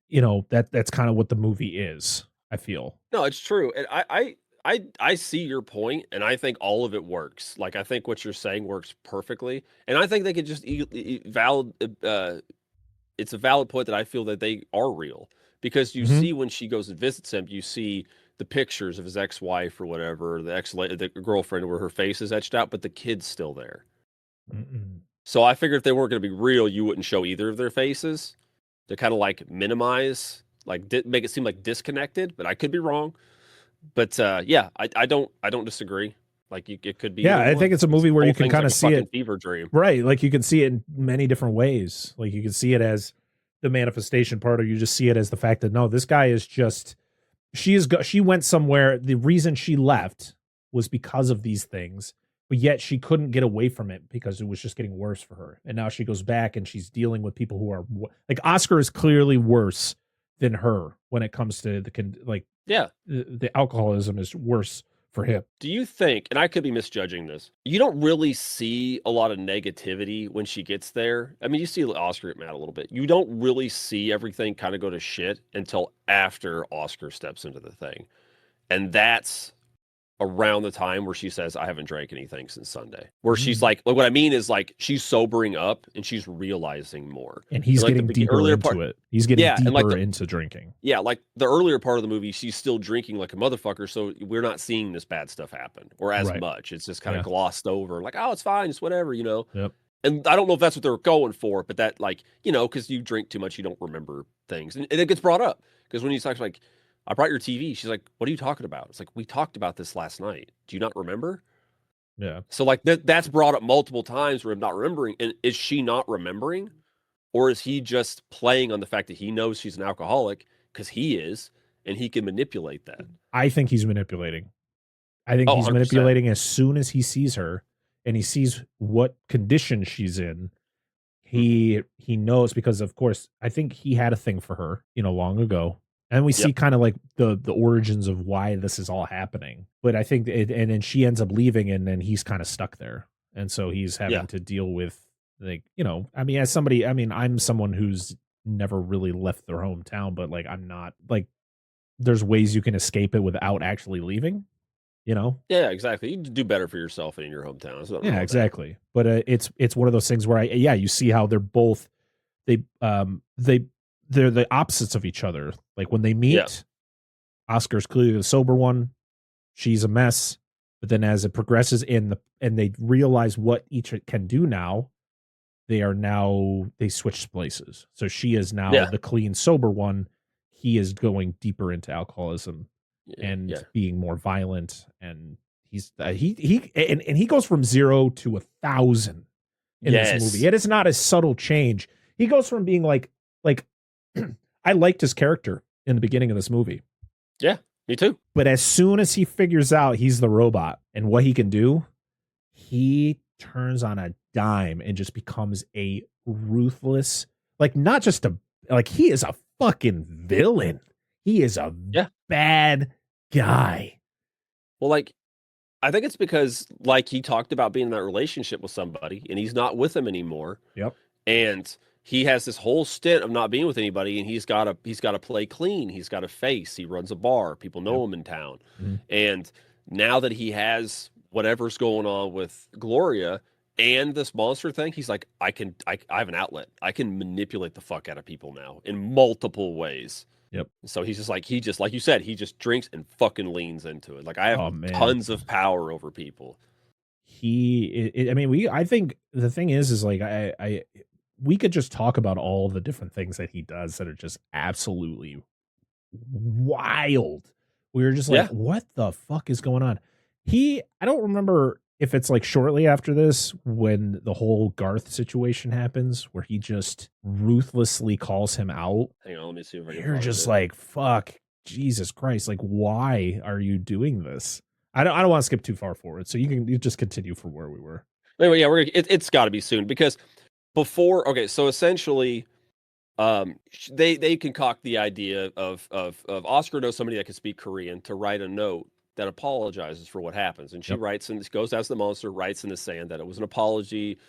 that's kind of what the movie is, I feel. No, it's true. And I see your point, and I think all of it works. Like, I think what you're saying works perfectly. And I think they could just it's a valid point that I feel that they are real. Because you see when she goes and visits him, you see the pictures of his ex-wife or whatever, the girlfriend where her face is etched out, but the kid's still there. Mm-mm. So I figured if they weren't going to be real, you wouldn't show either of their faces to kind of like minimize, like make it seem like disconnected. But I could be wrong. But I don't disagree. Like it could be. Yeah, I think it's a movie where you can kind of see it. Fever dream, right? Like you can see it in many different ways. Like you can see it as the manifestation part, or you just see it as the fact that no, this guy is just she went somewhere. The reason she left was because of these things, but yet she couldn't get away from it because it was just getting worse for her. And now she goes back and she's dealing with people who are like Oscar is clearly worse than her when it comes to the alcoholism is worse for him. Do you think, and I could be misjudging this, you don't really see a lot of negativity when she gets there? I mean, you see Oscar get mad a little bit. You don't really see everything kind of go to shit until after Oscar steps into the thing. And that's around the time where she says, I haven't drank anything since Sunday. Where she's like, what I mean is like, she's sobering up and she's realizing more. And he's like getting deeper into it. He's getting deeper into drinking. Yeah, like the earlier part of the movie, she's still drinking like a motherfucker, so we're not seeing this bad stuff happen, or as much. It's just kind of glossed over, like, oh, it's fine, it's whatever, Yep. And I don't know if that's what they were going for, but that, like, because you drink too much, you don't remember things. And it gets brought up, because when he's like, I brought your TV. She's like, what are you talking about? It's like, we talked about this last night. Do you not remember? Yeah. So like that's brought up multiple times where I'm not remembering. And is she not remembering? Or is he just playing on the fact that he knows she's an alcoholic because he is, and he can manipulate that? I think he's manipulating. I think he's 100%. manipulating as soon as he sees her and he sees what condition she's in. He knows, because of course, I think he had a thing for her, long ago. And we see kind of like the origins of why this is all happening. But I think, and then she ends up leaving, and then he's kind of stuck there. And so he's having to deal with, like, I mean, I'm someone who's never really left their hometown, but like, I'm not like, there's ways you can escape it without actually leaving, Yeah, exactly. You do better for yourself in your hometown. Yeah, exactly. But it's one of those things where you see how they're both, they're the opposites of each other. Like when they meet, Oscar's clearly the sober one. She's a mess. But then as it progresses and they realize what each can do now, they switched places. So she is now the clean, sober one. He is going deeper into alcoholism and being more violent. And he's he goes from 0 to 1,000 in this movie. It is not a subtle change. He goes from being like I liked his character in the beginning of this movie. Yeah, me too. But as soon as he figures out he's the robot and what he can do, he turns on a dime and just becomes a ruthless, not just he is a fucking villain. He is a bad guy. Well, I think it's because he talked about being in that relationship with somebody and he's not with them anymore. Yep. And he has this whole stint of not being with anybody, and he's got to play clean. He's got a face. He runs a bar. People know him in town. Mm-hmm. And now that he has whatever's going on with Gloria and this monster thing, he's like, I have an outlet. I can manipulate the fuck out of people now in multiple ways. Yep. So he's just like you said, he just drinks and fucking leans into it. Like, I have tons of power over people. I think the thing is we could just talk about all the different things that he does that are just absolutely wild. We were just like, what the fuck is going on? I don't remember if it's shortly after this when the whole Garth situation happens where he just ruthlessly calls him out. Hang on, let me see if I can. You're just like, fuck, Jesus Christ. Why are you doing this? I don't want to skip too far forward. So you just continue from where we were. Anyway, yeah, it's got to be soon because so essentially, they concoct the idea of Oscar knows somebody that can speak Korean to write a note that apologizes for what happens, and she writes and goes as the monster writes in the sand that it was an apology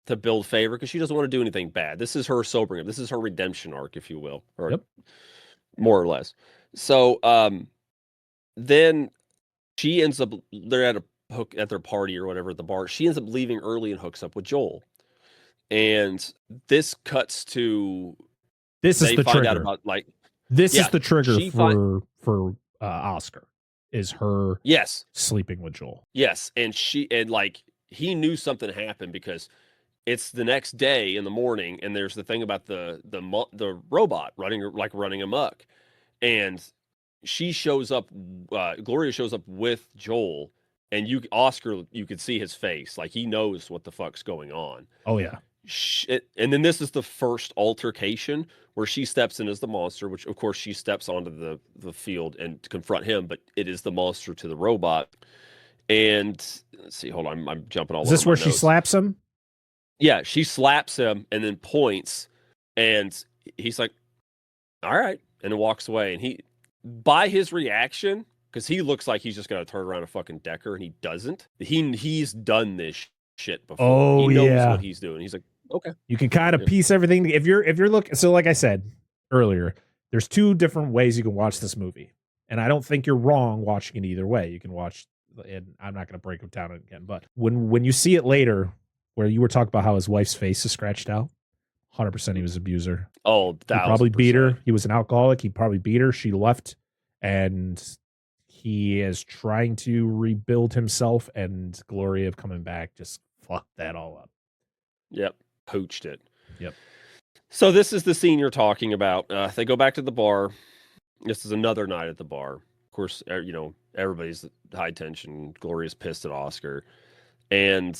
to build favor because she doesn't want to do anything bad. This is her sobering up. This is her redemption arc, if you will, or more or less. So then she ends up they're at their party or whatever at the bar. She ends up leaving early and hooks up with Joel. And this cuts to this is the trigger. This yeah, is the trigger for Oscar is her sleeping with Joel. Yes, and he knew something happened because it's the next day in the morning, and there's the thing about the robot running amok, and she shows up. Gloria shows up with Joel, and you could see his face, he knows what the fuck's going on. Oh yeah. And then this is the first altercation where she steps in as the monster, which of course she steps onto the field and to confront him, but it is the monster to the robot. And let's see, hold on, I'm jumping all over. Is this where she slaps him? Yeah, she slaps him and then points, and he's like, all right, and then walks away. And by his reaction, because he looks like he's just gonna turn around and fucking deck her, and he doesn't. He's done this shit before. Oh, he knows what he's doing. He's like, okay. You can kind of piece everything if you're looking. So like I said earlier, there's two different ways you can watch this movie, and I don't think you're wrong watching it either way. You can watch, and I'm not going to break it down again, but when you see it later, where you were talking about how his wife's face is scratched out, 100% he was an abuser. Oh, he probably beat her. He was an alcoholic. He probably beat her. She left, and he is trying to rebuild himself, and Gloria of coming back just fucked that all up. Yep. Poached it. Yep. So this is the scene you're talking about. They go back to the bar. This is another night at the bar. Of course, everybody's high tension. Gloria's pissed at Oscar. And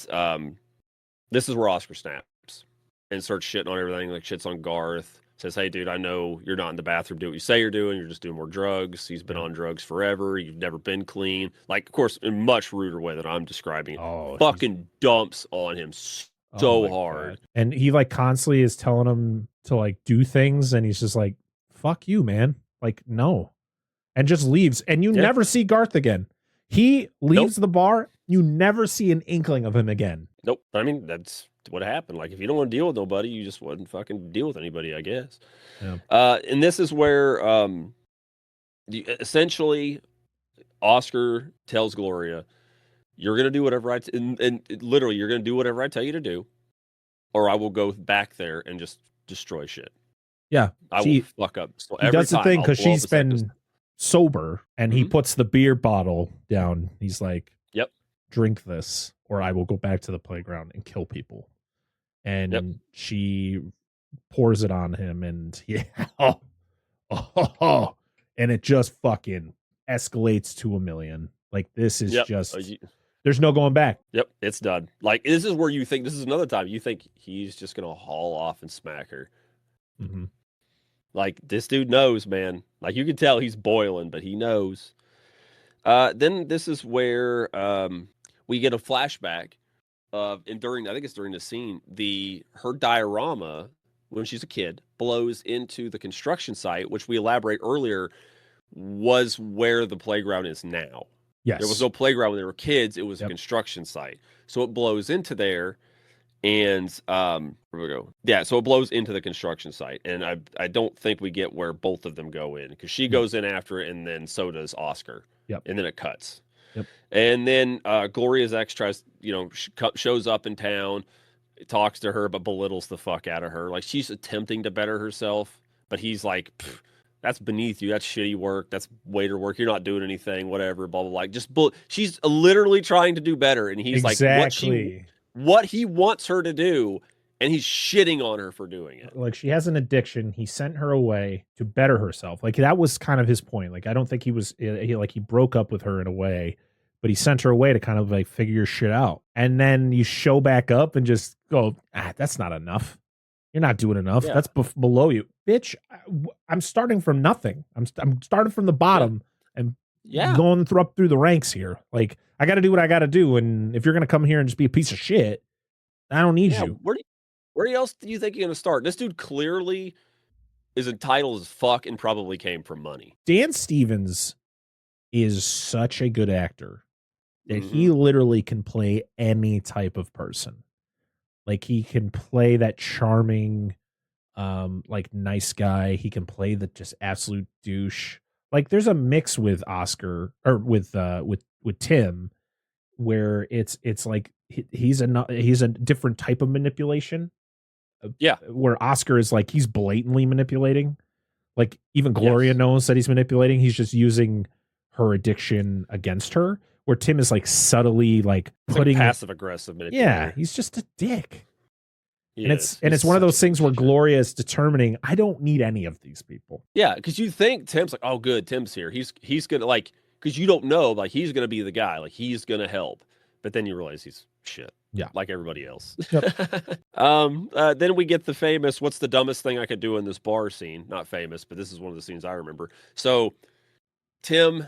this is where Oscar snaps and starts shitting on everything, shits on Garth. Says, hey, dude, I know you're not in the bathroom doing what you say you're doing. You're just doing more drugs. He's been on drugs forever. You've never been clean. Of course, in a much ruder way than I'm describing it. Oh, fucking dumps on him so hard. God. And he constantly is telling him to do things, and he's just like, fuck you, man. No. And just leaves. And you never see Garth again. He leaves the bar. You never see an inkling of him again. Nope. I mean, that's what happened. If you don't want to deal with nobody, you just wouldn't fucking deal with anybody, I guess. Yeah. And this is where essentially Oscar tells Gloria, you're going to do whatever and literally you're going to do whatever I tell you to do, or I will go back there and just destroy shit. Yeah. I will fuck up. So he does the thing because she's been sober, and he puts the beer bottle down. He's like, drink this, or I will go back to the playground and kill people. and she pours it on him, and and it just fucking escalates to a million. Like, this is just, there's no going back. Yep, it's done. Like, this is where you think, this is another time you think he's just gonna haul off and smack her. Mm-hmm. Like, this dude knows, man. Like, you can tell he's boiling, but he knows. Then this is where we get a flashback of, and during, I think it's during the scene, her diorama when she's a kid blows into the construction site, which we elaborate earlier was where the playground is now. Yes. There was no playground when they were kids. It was a construction site. So it blows into there, and where we go? Yeah, so it blows into the construction site, and I don't think we get where both of them go in, because she goes in after it, and then so does Oscar. Yep. And then it cuts. Yep. And then Gloria's ex tries, shows up in town, talks to her, but belittles the fuck out of her. Like, she's attempting to better herself, but he's like, that's beneath you. That's shitty work. That's waiter work. You're not doing anything, whatever, blah, blah, blah. She's literally trying to do better. And he's like, what he wants her to do. And he's shitting on her for doing it. Like, she has an addiction. He sent her away to better herself. Like, that was kind of his point. Like, I don't think he broke up with her in a way, but he sent her away to kind of like figure your shit out. And then you show back up and just go, that's not enough. You're not doing enough. Yeah. That's below you. Bitch, I'm starting from nothing. I'm starting from the bottom and going up through the ranks here. Like, I got to do what I got to do. And if you're going to come here and just be a piece of shit, I don't need you. Where else do you think you're going to start? This dude clearly is entitled as fuck and probably came from money. Dan Stevens is such a good actor that he literally can play any type of person. Like, he can play that charming, like, nice guy. He can play the just absolute douche. Like, there's a mix with Oscar or with Tim, where it's like he's a different type of manipulation. Yeah, where Oscar is like, he's blatantly manipulating. Like, even Gloria knows that he's manipulating. He's just using her addiction against her. Where Tim is like subtly like putting passive aggressive manipulation. Yeah, he's just a dick. It's one of those things where Gloria is determining, I don't need any of these people. Yeah, because you think Tim's like, oh, good, Tim's here. He's gonna, like, because you don't know, like, he's gonna be the guy, like, he's gonna help. But then you realize he's shit. Yeah, like everybody else. Yep. Then we get the famous, what's the dumbest thing I could do in this bar scene? Not famous, but this is one of the scenes I remember. So Tim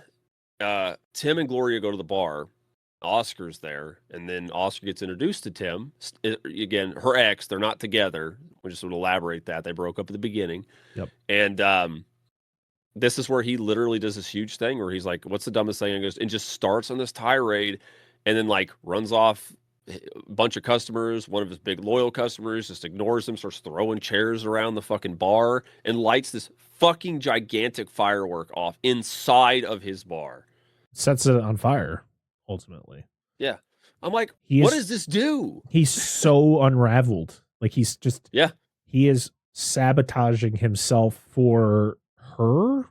and Gloria go to the bar. Oscar's there, and then Oscar gets introduced to Tim. Again, her ex, they're not together. We just would elaborate that. They broke up at the beginning. Yep. And this is where he literally does this huge thing where he's like, what's the dumbest thing? And just starts on this tirade, and then, like, runs off a bunch of customers. One of his big loyal customers just ignores him, starts throwing chairs around the fucking bar, and lights this fucking gigantic firework off inside of his bar. Sets it on fire, ultimately. Yeah. I'm like, what does this do? He's so unraveled. Like, he's just, he is sabotaging himself for her.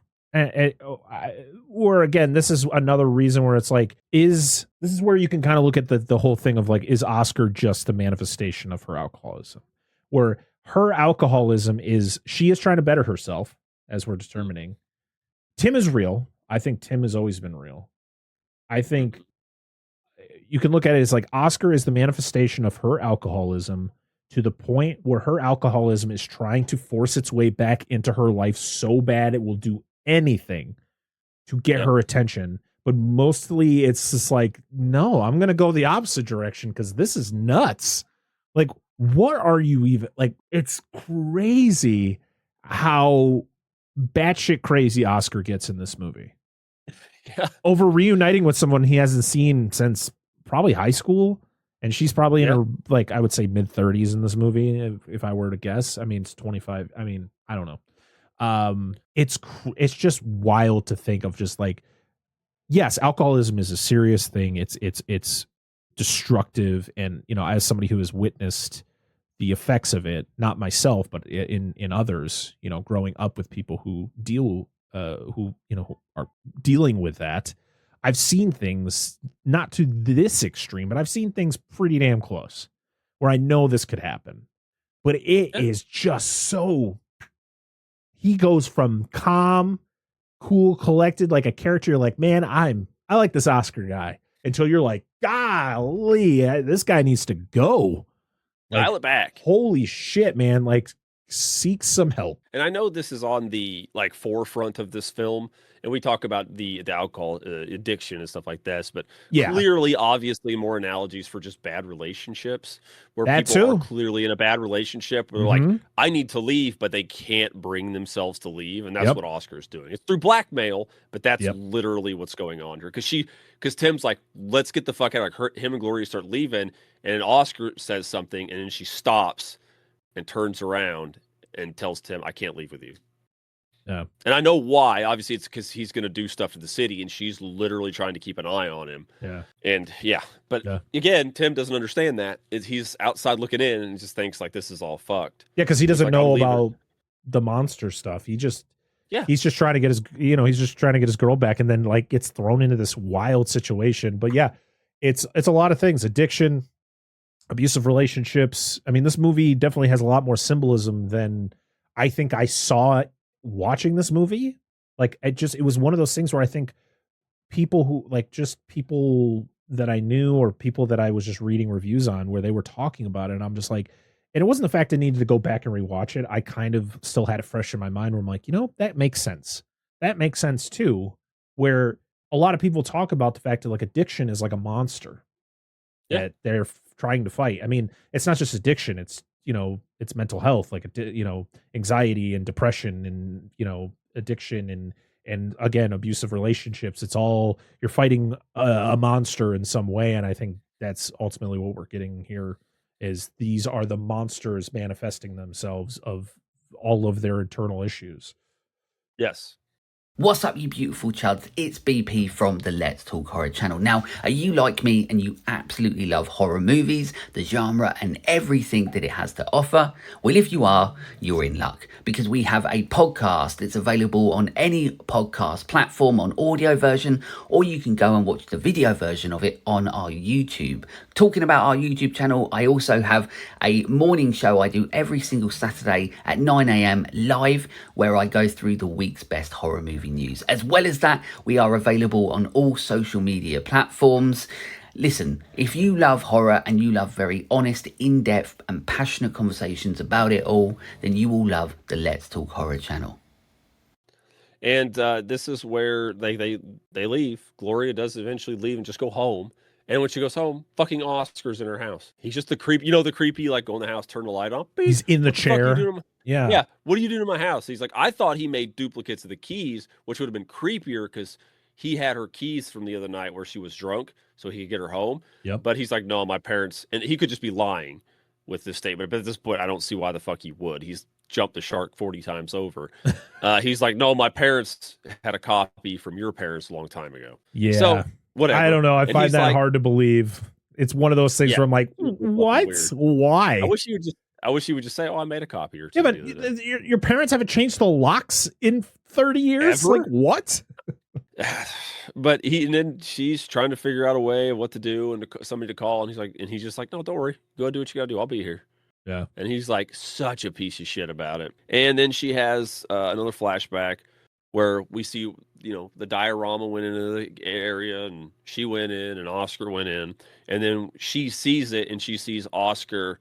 Or again, this is another reason where it's like, this is where you can kind of look at the whole thing of like, is Oscar just the manifestation of her alcoholism? Where her alcoholism she is trying to better herself, as we're determining. Tim is real. I think Tim has always been real. I think you can look at it as like, Oscar is the manifestation of her alcoholism to the point where her alcoholism is trying to force its way back into her life so bad it will do anything to get her attention. But mostly it's just like, no, I'm going to go the opposite direction because this is nuts. Like, what are you even, like, it's crazy how batshit crazy Oscar gets in this movie. Yeah. Over reuniting with someone he hasn't seen since probably high school. And she's probably in her, like, I would say mid-30s in this movie, if I were to guess. I mean, it's 25. I mean, I don't know. It's just wild to think of, just like, yes, alcoholism is a serious thing. It's destructive. And, you know, as somebody who has witnessed the effects of it, not myself, but in others, you know, growing up with people who are dealing with that, I've seen things, not to this extreme, but I've seen things pretty damn close where I know this could happen. but it is just so. He goes from calm, cool, collected, like a character. You're like, man, I like this Oscar guy. Until you're like, golly, this guy needs to go. Like, Dial it back. Holy shit, man! Like, seek some help. And I know this is on the like forefront of this film, and we talk about the alcohol addiction and stuff like this, but clearly, obviously, more analogies for just bad relationships where people are clearly in a bad relationship where they're like, I need to leave, but they can't bring themselves to leave, and that's what Oscar's doing. It's through blackmail, but that's literally what's going on here. Because Tim's like, let's get the fuck out. Like him and Gloria start leaving, and Oscar says something, and then she stops and turns around and tells Tim, I can't leave with you. Yeah. And I know why. Obviously, it's because he's going to do stuff in the city, and she's literally trying to keep an eye on him. Yeah. And but again, Tim doesn't understand that. He's outside looking in and just thinks like this is all fucked. Yeah, because he doesn't know about the monster stuff. He's just trying to get his girl back, and then like gets thrown into this wild situation. But yeah, it's a lot of things: addiction, abusive relationships. I mean, this movie definitely has a lot more symbolism than I think I saw watching this movie. Like, it was one of those things where I think people that I knew or people that I was just reading reviews on where they were talking about it, and I'm just like, and it wasn't the fact I needed to go back and rewatch it. I kind of still had it fresh in my mind where I'm like, that makes sense. That makes sense too, where a lot of people talk about the fact that like addiction is like a monster that they're trying to fight. I mean, it's not just addiction. It's, it's mental health, like, anxiety and depression and, addiction and again, abusive relationships. It's all, you're fighting a monster in some way. And I think that's ultimately what we're getting here is these are the monsters manifesting themselves of all of their internal issues. Yes. What's up, you beautiful chuds? It's BP from the Let's Talk Horror channel. Now, are you like me and you absolutely love horror movies, the genre, and everything that it has to offer? Well, if you are, you're in luck because we have a podcast. It's available on any podcast platform on audio version, or you can go and watch the video version of it on our YouTube. Talking about our YouTube channel, I also have a morning show I do every single Saturday at 9 a.m. live where I go through the week's best horror movie news. As well as that, we are available on all social media platforms. Listen, if you love horror and you love very honest, in-depth and passionate conversations about it all, then you will love the Let's Talk Horror channel. And this is where they leave. Gloria does eventually leave and just go home. And when she goes home, fucking Oscar's in her house. He's just the creep, the creepy, like go in the house, turn the light on. He's in the chair. Yeah. What are you doing to my house? He's like, I thought he made duplicates of the keys, which would have been creepier because he had her keys from the other night where she was drunk, so he could get her home. Yep. But he's like, no, my parents, and he could just be lying with this statement. But at this point, I don't see why the fuck he would. He's jumped the shark 40 times over. He's like, no, my parents had a copy from your parents a long time ago. Yeah. So whatever. I don't know. I find that hard to believe. It's one of those things where I'm like, what? Why? I wish you would just say, oh, I made a copy or two. Yeah, but your parents haven't changed the locks in 30 years? Ever? Like, what? But and then she's trying to figure out a way of what to do and somebody to call. And he's just like, no, don't worry. Go ahead, do what you got to do. I'll be here. Yeah. And he's like such a piece of shit about it. And then she has another flashback where we see, the diorama went into the area and she went in and Oscar went in. And then she sees it and she sees Oscar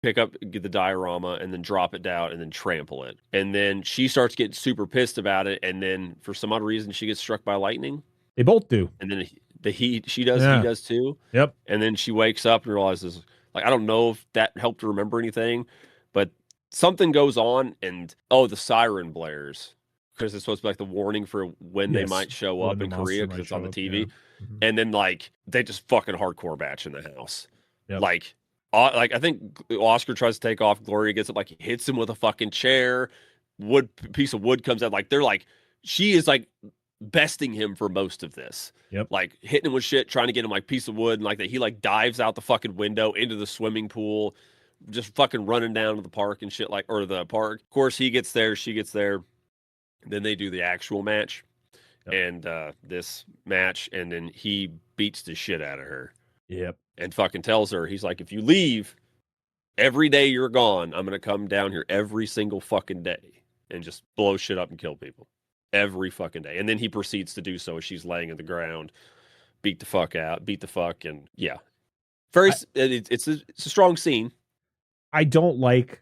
pick up the diorama and then drop it down and then trample it. And then she starts getting super pissed about it. And then for some odd reason, she gets struck by lightning. They both do. And then he does too. Yep. And then she wakes up and realizes, like, I don't know if that helped her remember anything, but something goes on and, the siren blares. Because it's supposed to be like the warning for when they might show up in Korea because it's on the TV. Yeah. Mm-hmm. And then like they just fucking hardcore batch in the house. Yep. Like I think Oscar tries to take off. Gloria gets up, like hits him with a fucking chair. Piece of wood comes out. Like she is like besting him for most of this. Yep. Like hitting him with shit, trying to get him like piece of wood and like that. He like dives out the fucking window into the swimming pool, just fucking running down to the park and shit or the park. Of course, he gets there. She gets there. Then they do the actual match and this match, and then he beats the shit out of her. Yep. And fucking tells her, he's like, if you leave, every day you're gone, I'm going to come down here every single fucking day and just blow shit up and kill people every fucking day. And then he proceeds to do so as she's laying on the ground, beat the fuck, and yeah, it's a strong scene. I don't like.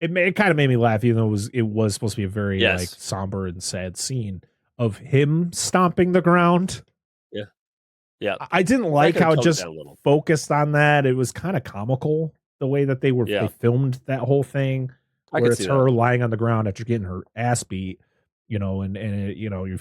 It kind of made me laugh, even though it was supposed to be a very like somber and sad scene of him stomping the ground. Yeah, yeah. I didn't like how it just focused on that. It was kind of comical the way that they filmed that whole thing, where it's her lying on the ground after getting her ass beat, and you're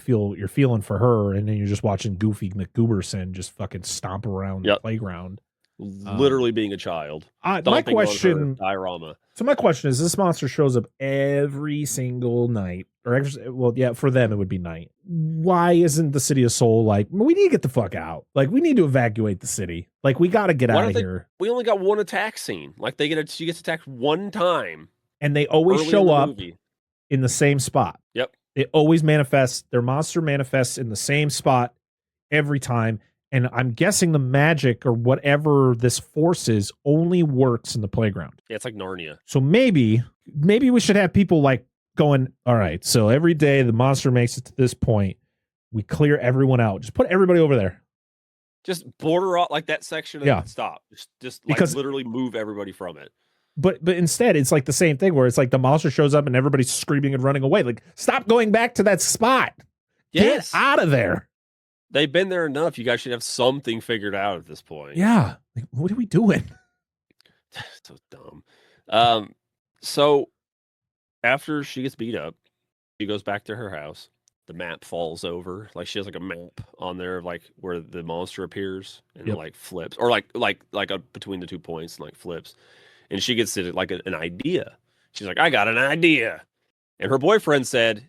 feeling for her, and then you're just watching Goofy McGooberson just fucking stomp around the playground. Literally being a child. My question, diorama. So my question is: this monster shows up every single night, for them it would be night. Why isn't the City of Seoul like, we need to get the fuck out? Like, we need to evacuate the city. Like, we got to get out of here. We only got one attack scene. Like, she gets attacked one time, and they always show up in the same spot. Yep, it always manifests. Their monster manifests in the same spot every time. And I'm guessing the magic or whatever this force is only works in the playground. Yeah, it's like Narnia. So maybe we should have people like going, all right, so every day the monster makes it to this point, we clear everyone out. Just put everybody over there. Just border out like that section and stop. Just like because, literally move everybody from it. But instead, it's like the same thing where it's like the monster shows up and everybody's screaming and running away. Like, stop going back to that spot. Yes. Get out of there. They've been there enough. You guys should have something figured out at this point. Yeah. Like, what are we doing? So dumb. So after she gets beat up, she goes back to her house. The map falls over. Like, she has like a map on there, like where the monster appears and it like flips, or like between the 2 points and like flips. And she gets it like an idea. She's like, I got an idea. And her boyfriend said,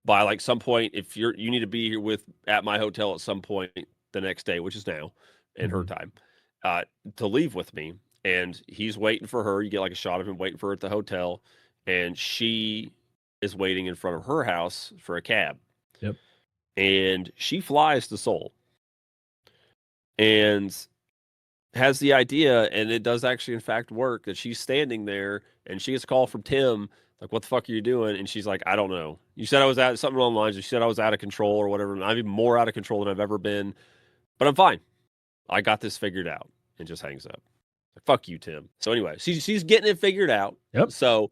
by like some point, if you need to be here at my hotel at some point the next day, which is now in her time, to leave with me. And he's waiting for her. You get like a shot of him waiting for her at the hotel, and she is waiting in front of her house for a cab. Yep. And she flies to Seoul and has the idea, and it does actually in fact work, that she's standing there and she gets a call from Tim. Like, what the fuck are you doing? And she's like, I don't know. You said I was something along the lines. You said I was out of control or whatever. And I'm even more out of control than I've ever been. But I'm fine. I got this figured out. And just hangs up. Like, fuck you, Tim. So anyway, she's getting it figured out. Yep. So,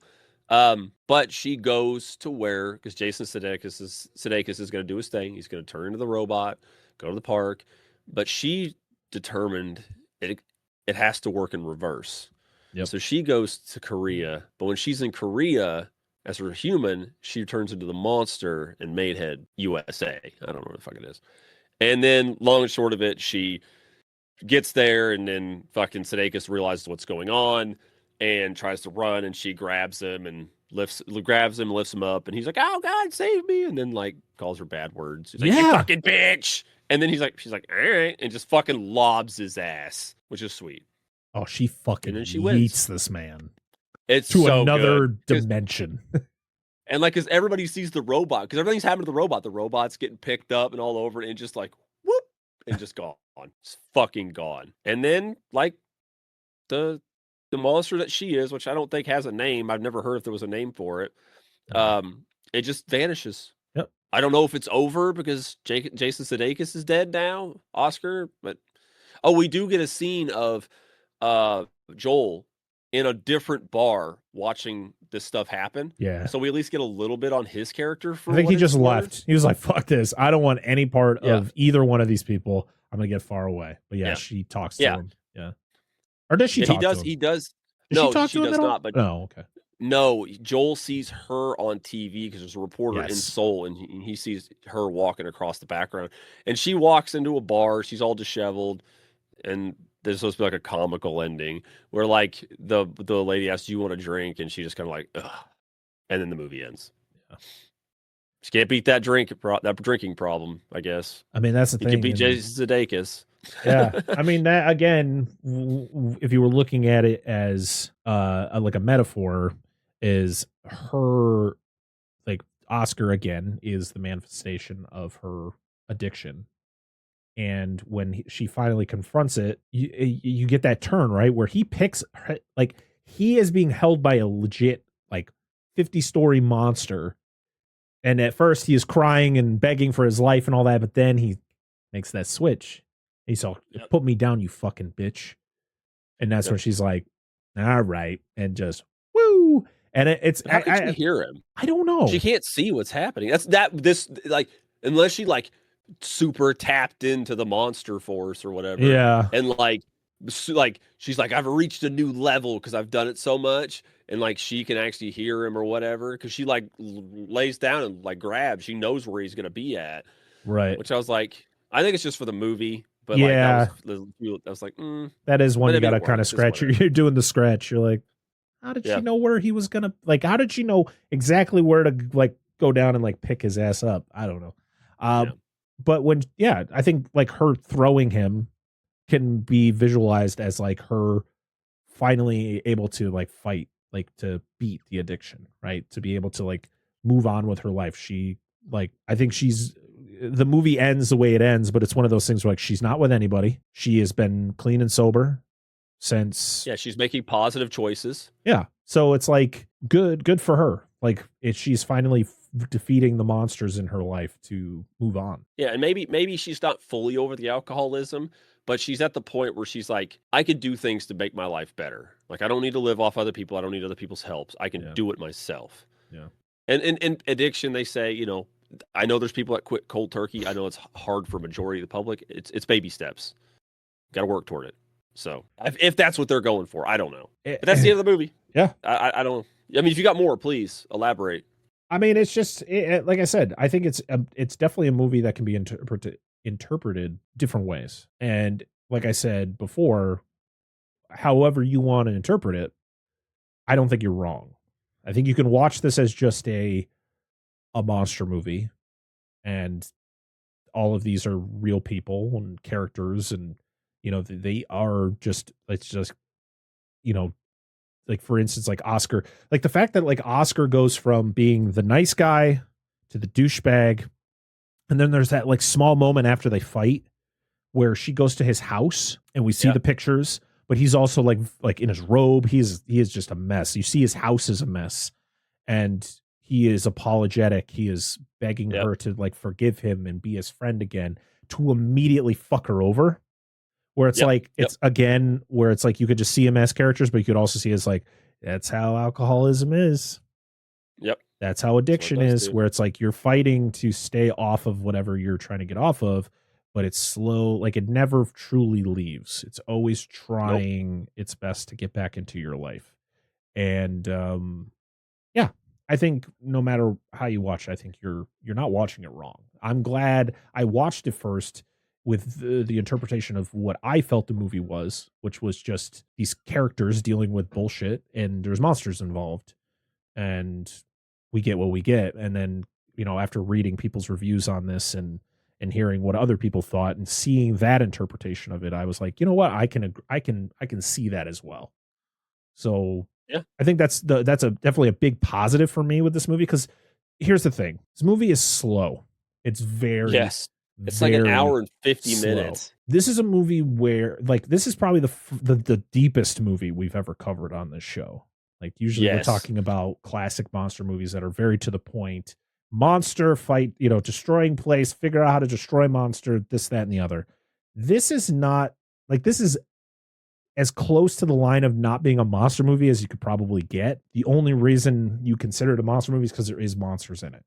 but she goes to where, because Jason Sudeikis is going to do his thing. He's going to turn into the robot, go to the park. But she determined it has to work in reverse. Yep. So she goes to Korea, but when she's in Korea as her human, she turns into the monster in Maidhead, USA. I don't know what the fuck it is. And then, long and short of it, she gets there, and then fucking Sudeikis realizes what's going on and tries to run, and she grabs him and lifts him up, and he's like, "Oh God, save me!" And then like calls her bad words. He's like, "You fucking bitch!" And then she's like, "All right," and just fucking lobs his ass, which is sweet. Oh, she fucking eats this man. It's to so another good. dimension. And like, as everybody sees the robot, because everything's happening to the robot's getting picked up and all over it, and just like whoop, and just gone, it's fucking gone. And then like the monster that she is, which I don't think has a name. I've never heard if there was a name for it. It just vanishes. Yep. I don't know if it's over because Jason Sudeikis is dead now, Oscar. But we do get a scene of Joel in a different bar watching this stuff happen. Yeah. So we at least get a little bit on his character. I think he just left. He was like, fuck this. I don't want any part of either one of these people. I'm going to get far away. But she talks to him. Yeah. Or does she talk to him? He does. No, she does not. But okay. No, Joel sees her on TV because there's a reporter in Seoul, and he sees her walking across the background. And she walks into a bar. She's all disheveled. And there's supposed to be like a comical ending where like the lady asks, "Do you want a drink?" And she just kind of like, ugh. And then the movie ends. Yeah. She can't beat that drinking problem, I guess. I mean, that's the thing. You can beat Jason Sudeikis. Yeah. I mean, that again, if you were looking at it as like a metaphor, is her, like, Oscar again is the manifestation of her addiction. And when she finally confronts it, you get that turn, right? Where he picks her, like he is being held by a legit like 50-story monster. And at first he is crying and begging for his life and all that, but then he makes that switch. He's all, put me down, you fucking bitch. And that's when she's like, all right. And just woo. And it's How can she hear him? I don't know. She can't see what's happening. Unless she like super tapped into the monster force or whatever. Yeah. And like she's like, I've reached a new level because I've done it so much. And like she can actually hear him or whatever. Because she like lays down and like grabs. She knows where he's gonna be at. Right. Which I was like, I think it's just for the movie. But yeah. Like I was like, that is one you gotta kind of scratch. You're doing the scratch. You're like, how did she know where he was gonna like? How did she know exactly where to like go down and like pick his ass up? I don't know. But I think like her throwing him can be visualized as like her finally able to like fight, like to beat the addiction, right? To be able to like move on with her life. She like, I think the movie ends the way it ends, but it's one of those things where like she's not with anybody. She has been clean and sober since. Yeah, she's making positive choices. Yeah. So it's like good for her. Like she's finally defeating the monsters in her life to move on. Yeah, and maybe she's not fully over the alcoholism, but she's at the point where she's like, I could do things to make my life better. Like I don't need to live off other people. I don't need other people's helps. I can do it myself. Yeah. And in addiction, they say, I know there's people that quit cold turkey. I know it's hard for majority of the public. It's baby steps. Got to work toward it. So if that's what they're going for, I don't know. But that's the end of the movie. Yeah. I don't. I mean, if you got more, please elaborate. I mean, it's just like I said. I think it's definitely a movie that can be interpreted different ways. And like I said before, however you want to interpret it, I don't think you're wrong. I think you can watch this as just a monster movie, and all of these are real people and characters, and they are just, it's just, like for instance, like Oscar, like the fact that like Oscar goes from being the nice guy to the douchebag, and then there's that like small moment after they fight where she goes to his house and we see the pictures, but he's also like in his robe. He is just a mess. You see his house is a mess, and he is apologetic. He is begging her to like forgive him and be his friend again, to immediately fuck her over. Where it's like, it's again, where it's like you could just see him as characters, but you could also see as like, that's how alcoholism is. Yep. That's how addiction is, where it's like you're fighting to stay off of whatever you're trying to get off of, but it's slow. Like it never truly leaves. It's always trying its best to get back into your life. And I think no matter how you watch it, I think you're not watching it wrong. I'm glad I watched it first with the interpretation of what I felt the movie was, which was just these characters dealing with bullshit, and there's monsters involved, and we get what we get. And then, after reading people's reviews on this and hearing what other people thought and seeing that interpretation of it, I was like, you know what? I can see that as well. So yeah, I think that's definitely a big positive for me with this movie. Cause here's the thing. This movie is slow. It's very, it's like an hour and 50 minutes. This is a movie where like, this is probably the deepest movie we've ever covered on this show. Like usually we're talking about classic monster movies that are very to the point. Monster fight, destroying place, figure out how to destroy monster, this, that, and the other. This is not like, this is as close to the line of not being a monster movie as you could probably get. The only reason you consider it a monster movie is because there is monsters in it,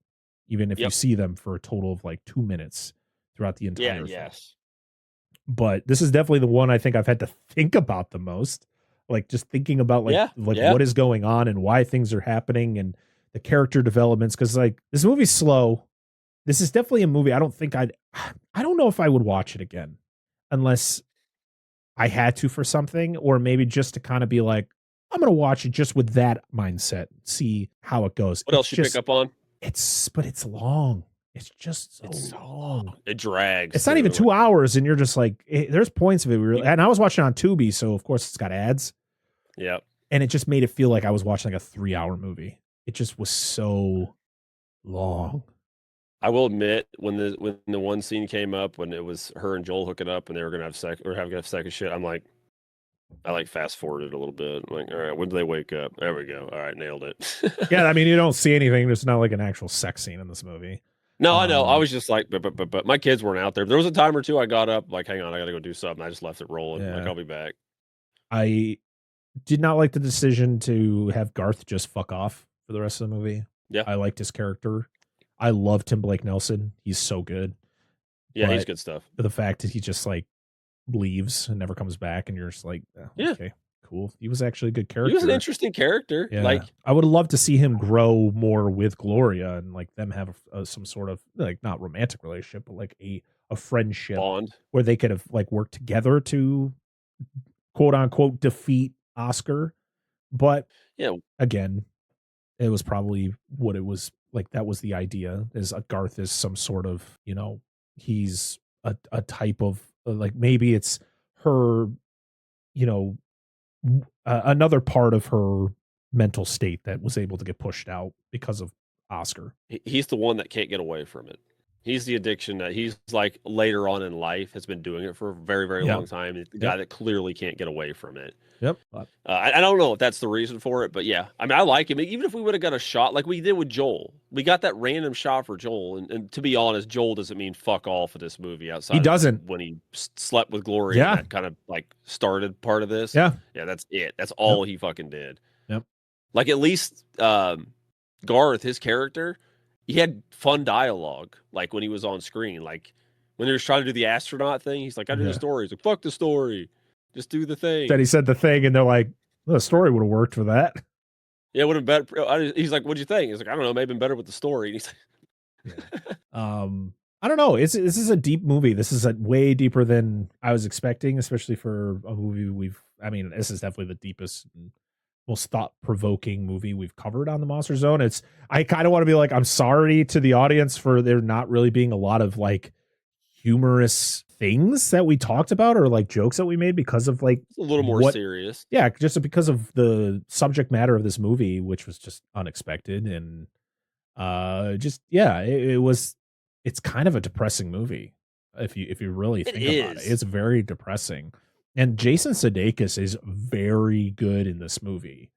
even if you see them for a total of like 2 minutes throughout the entire film. Yes. But this is definitely the one I think I've had to think about the most. Like just thinking about what is going on and why things are happening and the character developments. Cause like this movie's slow. This is definitely a movie. I don't know if I would watch it again unless I had to for something, or maybe just to kind of be like, I'm going to watch it just with that mindset, see how it goes. What else you pick up on? But it's long. It's just so long. It drags. It's not even 2 hours, and you're just like, there's points of it. And I was watching on Tubi, so of course it's got ads. Yep. And it just made it feel like I was watching like a 3 hour movie. It just was so long. I will admit when the one scene came up when it was her and Joel hooking up and they were gonna have sex or having sex and shit, I'm like, I like fast forwarded a little bit. I'm like, all right, when do they wake up? There we go. All right, nailed it. Yeah, I mean, you don't see anything. There's not like an actual sex scene in this movie. No, I know. I was just like, but my kids weren't out there. There was a time or two I got up, like, hang on, I gotta go do something. I just left it rolling. Yeah. Like, I'll be back. I did not like the decision to have Garth just fuck off for the rest of the movie. Yeah. I liked his character. I love Tim Blake Nelson. He's so good. Yeah, he's But good stuff. the fact that he just like leaves and never comes back, and you're just like, oh, Yeah. okay, cool. He was actually a good character. He was an interesting character. Yeah. Like, I would love to see him grow more with Gloria and like them have some sort of like not romantic relationship, but like a friendship Bond. where they could have like worked together to quote unquote defeat Oscar. But yeah, again, it was probably what it was like. That was the idea, is Garth is some sort of, you know, he's a type of like, maybe it's her, you know, another part of her mental state that was able to get pushed out because of Oscar. He's the one that can't get away from it. He's the addiction that he's like later on in life has been doing it for a very, very long time. He's the guy that clearly can't get away from it. Yep. I don't know if that's the reason for it, but yeah, I mean, I like him. Even if we would have got a shot like we did with Joel, we got that random shot for Joel. And to be honest, Joel doesn't mean fuck all for this movie outside. He doesn't. When he slept with Gloria, Yeah. that kind of like started part of this. Yeah. Yeah, that's it. That's all he fucking did. Yep. Like at least Garth, his character, he had fun dialogue. Like when he was on screen, like when he was trying to do the astronaut thing, he's like, I do the story. He's like, fuck the story. Just do the thing. Then he said the thing, and they're like, well, the story would have worked for that. Yeah, it would have been better. He's like, what'd you think? He's like, I don't know, maybe been better with the story. And he's like, I don't know. This is a deep movie. This is way deeper than I was expecting, especially for a movie this is definitely the deepest and most thought-provoking movie we've covered on the Monster Zone. I kind of want to be like, I'm sorry to the audience for there not really being a lot of like humorous things that we talked about or like jokes that we made because of like it's a little more serious. Yeah, just because of the subject matter of this movie, which was just unexpected and it's kind of a depressing movie if you really think about it. It's very depressing. And Jason Sudeikis is very good in this movie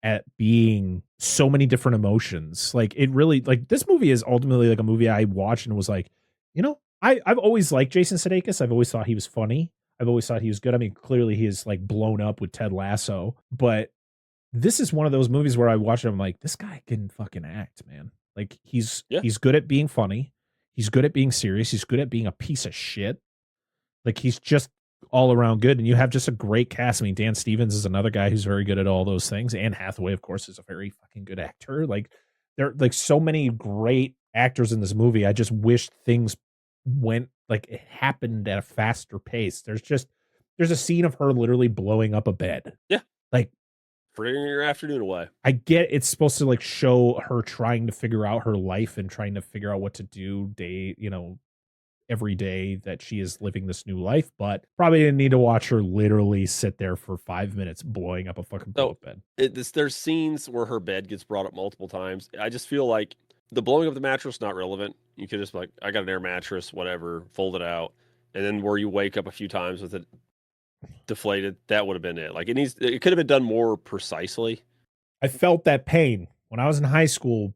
at being so many different emotions. Like it really, like this movie is ultimately like a movie I watched and was like, you know, I've always liked Jason Sudeikis. I've always thought he was funny. I've always thought he was good. I mean, clearly he is like blown up with Ted Lasso, but this is one of those movies where I watch it. I'm like, this guy can fucking act, man. Like he's good at being funny. He's good at being serious. He's good at being a piece of shit. Like he's just all around good. And you have just a great cast. I mean, Dan Stevens is another guy who's very good at all those things. Anne Hathaway, of course, is a very fucking good actor. Like there are like so many great actors in this movie. I just wish things went like it happened at a faster pace. There's a scene of her literally blowing up a bed. Yeah. Like frittering your afternoon away. I get it's supposed to like show her trying to figure out her life and trying to figure out what to do every day that she is living this new life, but probably didn't need to watch her literally sit there for 5 minutes blowing up a fucking bed. There's scenes where her bed gets brought up multiple times. I just feel like the blowing up the mattress not relevant. You could just be like, I got an air mattress, whatever, fold it out, and then where you wake up a few times with it deflated, that would have been it. Like it could have been done more precisely. I felt that pain when I was in high school.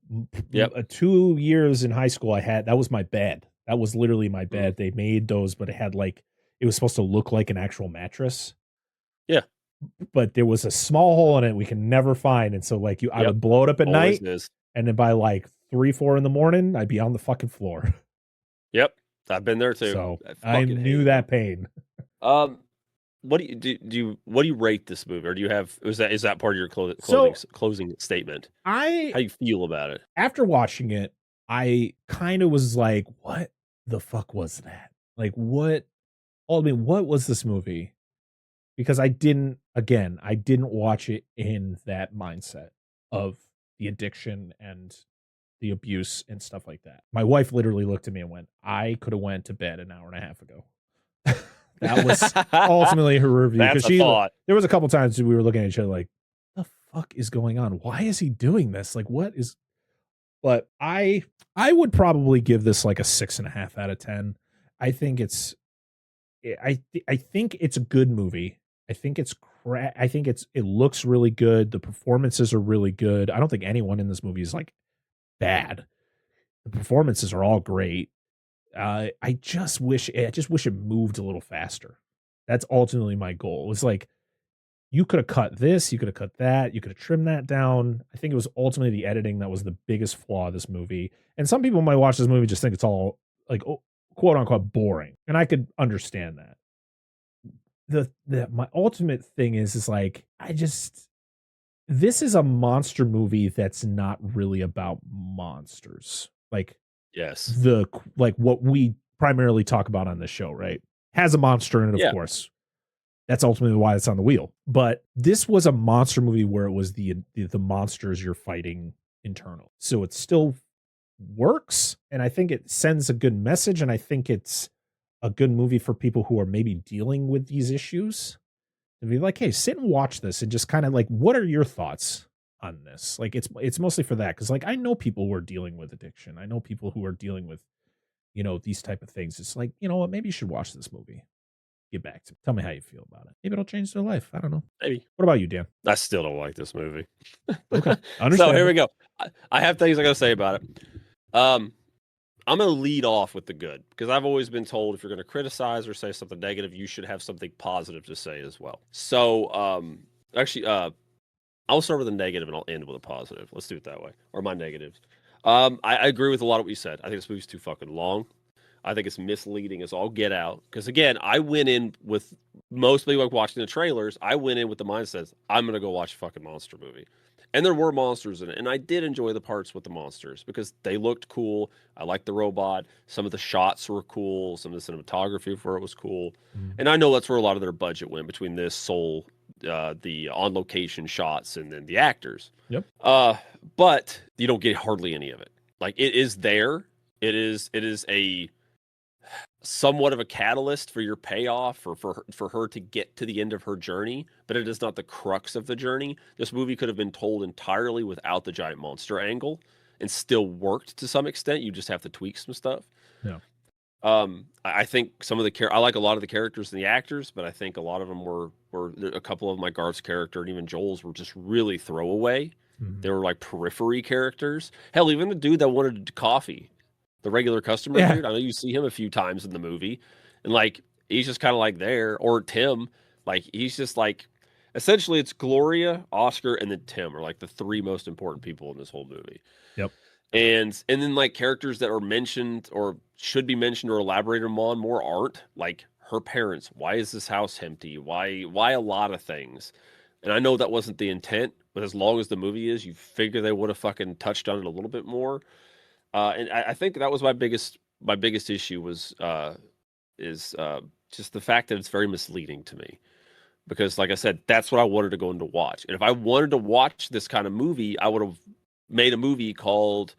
2 years in high school, that was my bed. That was literally my bed. They made those, but it was supposed to look like an actual mattress. Yeah. But there was a small hole in it we can never find. And so like I would blow it up at night. And then by like 3-4 in the morning, I'd be on the fucking floor. Yep. I've been there too. So I knew that pain. What do you rate this movie? Or do you have, is that part of your closing statement? How do you feel about it? After watching it, I kind of was like, what the fuck was that? Like what was this movie? Because I didn't watch it in that mindset of the addiction and the abuse and stuff like that. My wife literally looked at me and went, I could have went to bed an hour and a half ago. That was ultimately her review. That's a thought. There was a couple times we were looking at each other like, the fuck is going on? Why is he doing this? Like, what is But I would probably give this like a 6.5 out of 10. I think it's I think it's a good movie. I think it looks really good. The performances are really good. I don't think anyone in this movie is like bad. The performances are all great. I just wish it moved a little faster. That's ultimately my goal. It's like you could have cut this, you could have cut that, you could have trimmed that down. I think it was ultimately the editing that was the biggest flaw of this movie. And some people might watch this movie just think it's all like quote unquote boring, and I could understand that. My ultimate thing is like this is a monster movie that's not really about monsters. Like Yes. like what we primarily talk about on this show, right? Has a monster in it, of course. That's ultimately why it's on the wheel. But this was a monster movie where it was the monsters you're fighting internal. So it still works, and I think it sends a good message, and I think it's a good movie for people who are maybe dealing with these issues. To be like, hey, sit and watch this and just kind of like, what are your thoughts on this? Like it's mostly for that, because like I know people who are dealing with addiction. I know people who are dealing with, these type of things. It's like, you know what, maybe you should watch this movie. Get back to me. Tell me how you feel about it. Maybe it'll change their life. I don't know. Maybe. What about you, Dan? I still don't like this movie. Okay. So here we go. I have things I got to say about it. I'm going to lead off with the good, because I've always been told if you're going to criticize or say something negative, you should have something positive to say as well. So actually, I'll start with a negative and I'll end with a positive. Let's do it that way. Or my negatives. I agree with a lot of what you said. I think this movie's too fucking long. I think it's misleading as all get out. Because again, I went in with mostly like watching the trailers. I went in with the mindset, I'm going to go watch a fucking monster movie. And there were monsters in it. And I did enjoy the parts with the monsters because they looked cool. I liked the robot. Some of the shots were cool. Some of the cinematography for it was cool. And I know that's where a lot of their budget went, between this, Soul, the on location shots, and then the actors. Yep. But you don't get hardly any of it. Like, it is there. It is a somewhat of a catalyst for your payoff, or for her to get to the end of her journey, but it is not the crux of the journey. This movie could have been told entirely without the giant monster angle and still worked to some extent. You just have to tweak some stuff. Yeah. I think some of I like a lot of the characters and the actors, but I think a lot of them were a couple of my Garth's character and even Joel's were just really throwaway. Mm-hmm. They were like periphery characters. Hell, even the dude that wanted coffee, the regular customer dude, I know you see him a few times in the movie, and like he's just kind of like there. Or Tim, like he's just like, essentially it's Gloria, Oscar, and then Tim are like the three most important people in this whole movie. Yep. And then like characters that are mentioned or should be mentioned or elaborated on more aren't, like her parents. Why is this house empty? Why a lot of things? And I know that wasn't the intent, but as long as the movie is, you figure they would have fucking touched on it a little bit more. And I think that was my biggest issue was just the fact that it's very misleading to me. Because like I said, that's what I wanted to go in to watch. And if I wanted to watch this kind of movie, I would have made a movie called,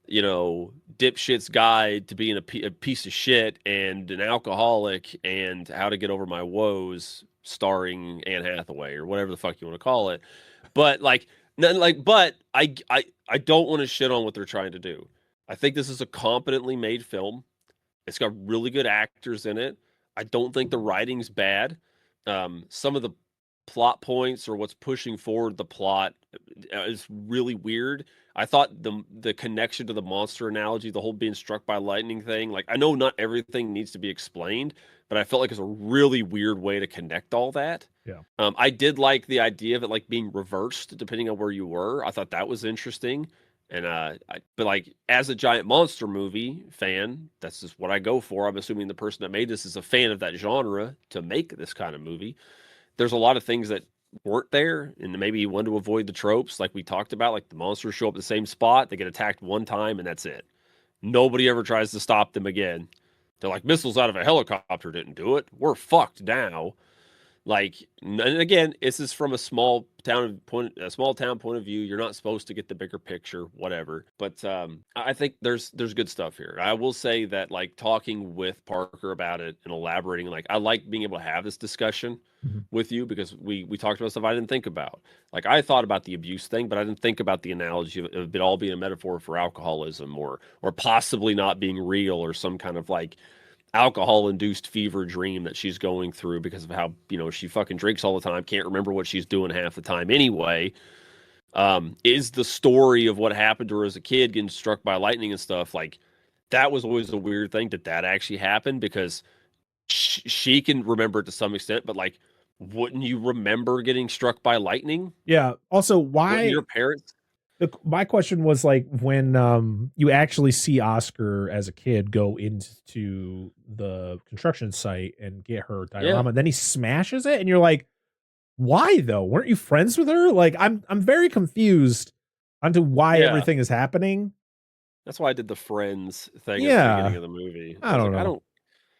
Dipshit's Guide to Being a Piece of Shit and an Alcoholic and How to Get Over My Woes, starring Anne Hathaway or whatever the fuck you want to call it. But I don't want to shit on what they're trying to do. I think this is a competently made film. It's got really good actors in it. I don't think the writing's bad. Some of the plot points or what's pushing forward the plot is really weird. I thought the connection to the monster analogy, the whole being struck by lightning thing, like I know not everything needs to be explained, but I felt like it's a really weird way to connect all that. Yeah. I did like the idea of it like being reversed depending on where you were. I thought that was interesting. And but like as a giant monster movie fan, that's just what I go for. I'm assuming the person that made this is a fan of that genre to make this kind of movie. There's a lot of things that weren't there, and maybe you wanted to avoid the tropes like we talked about, like the monsters show up at the same spot, they get attacked one time, and that's it. Nobody ever tries to stop them again. They're like, missiles out of a helicopter didn't do it. We're fucked now. Like, and again, this is from a small town point of view. You're not supposed to get the bigger picture, whatever. But I think there's good stuff here. I will say that, like, talking with Parker about it and elaborating, like, I like being able to have this discussion with you, because we talked about stuff I didn't think about. Like, I thought about the abuse thing, but I didn't think about the analogy of it all being a metaphor for alcoholism, or possibly not being real, or some kind of like alcohol-induced fever dream that she's going through because of how, she fucking drinks all the time, can't remember what she's doing half the time anyway. Is the story of what happened to her as a kid, getting struck by lightning and stuff, like, that was always a weird thing that actually happened, because she can remember it to some extent, but, like, wouldn't you remember getting struck by lightning? Yeah. Also, why Wouldn't your parents? My question was, like, when you actually see Oscar as a kid go into the construction site and get her diorama, then he smashes it, and you're like, why though? Weren't you friends with her? Like, I'm very confused onto why everything is happening. That's why I did the Friends thing at the beginning of the movie. I don't know.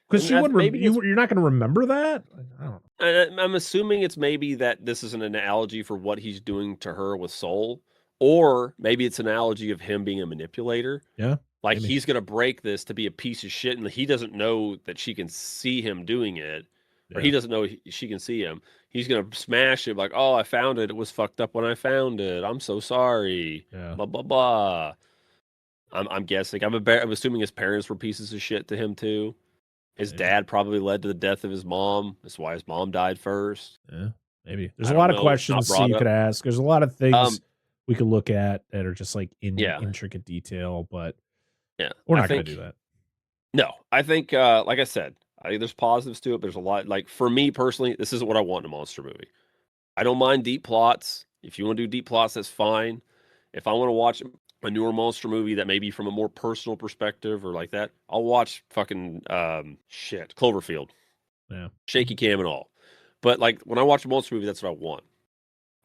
Because you're not going to remember that. I don't know. I'm assuming it's maybe that this is an analogy for what he's doing to her with Soul. Or maybe it's an analogy of him being a manipulator. Yeah. Like, he's going to break this to be a piece of shit, and he doesn't know that she can see him doing it. Or he doesn't know she can see him. He's going to smash it, like, oh, I found it. It was fucked up when I found it. I'm so sorry. Yeah. Blah, blah, blah. I'm guessing. I'm assuming his parents were pieces of shit to him, too. His dad probably led to the death of his mom. That's why his mom died first. Yeah, maybe. There's a lot of questions you could ask. There's a lot of things we could look at that are just, like, in intricate detail, but we're not going to do that. No, I think, like I said, I think there's positives to it. There's a lot, like, for me personally, this isn't what I want in a monster movie. I don't mind deep plots. If you want to do deep plots, that's fine. If I want to watch a newer monster movie that may be from a more personal perspective or like that, I'll watch fucking Cloverfield. Yeah. Shaky cam and all. But, like, when I watch a monster movie, that's what I want.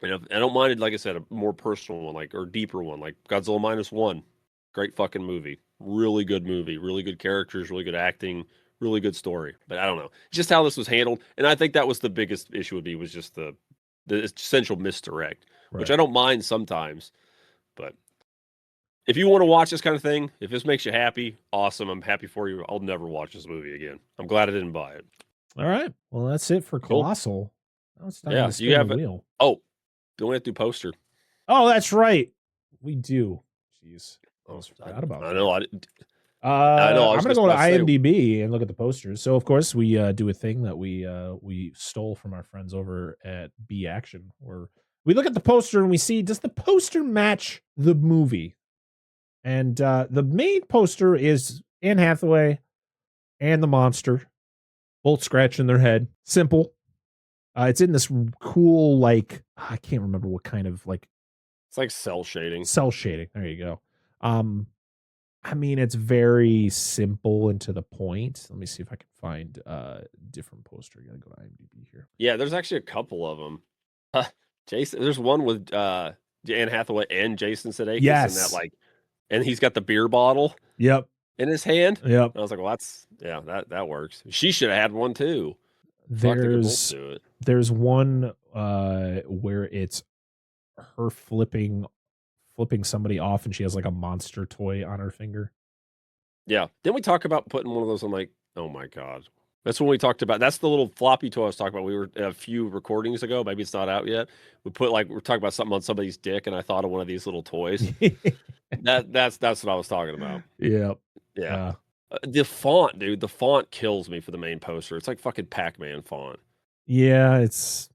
And I don't mind it, like I said, a more personal one, like, or deeper one, like Godzilla -1. Great fucking movie. Really good movie. Really good characters, really good acting, really good story. But I don't know. Just how this was handled. And I think that was the biggest issue was just the essential misdirect, which I don't mind sometimes. But if you want to watch this kind of thing, if this makes you happy, awesome. I'm happy for you. I'll never watch this movie again. I'm glad I didn't buy it. All right. Well, that's it for Colossal. Cool. You have the wheel. Oh, don't we have to do poster? Oh, that's right. We do. Jeez. I almost forgot about that. I know. I know. I'm going to go to IMDb and look at the posters. So, of course, we do a thing that we stole from our friends over at B Action, where we look at the poster and we see, does the poster match the movie? And the main poster is Anne Hathaway and the monster, both scratching their head. Simple. It's in this cool, like, I can't remember what kind of, like. It's like cell shading. Cell shading. There you go. I mean, it's very simple and to the point. Let me see if I can find a different poster. I gotta go to IMDb here. Yeah, there's actually a couple of them. Jason, there's one with Anne Hathaway and Jason Sudeikis. Yes. And that, like, and he's got the beer bottle. Yep. In his hand. Yep. And I was like, well, that works. She should have had one too. There's one where it's her flipping somebody off, and she has, like, a monster toy on her finger. Yeah. Didn't we talk about putting one of those on, like, oh my God. That's when we talked about, that's the little floppy toy I was talking about. We were a few recordings ago. Maybe it's not out yet. We're talking about something on somebody's dick, and I thought of one of these little toys. That's what I was talking about. Yep. Yeah. The font, dude, the font kills me for the main poster. It's like fucking Pac-Man font. Yeah, it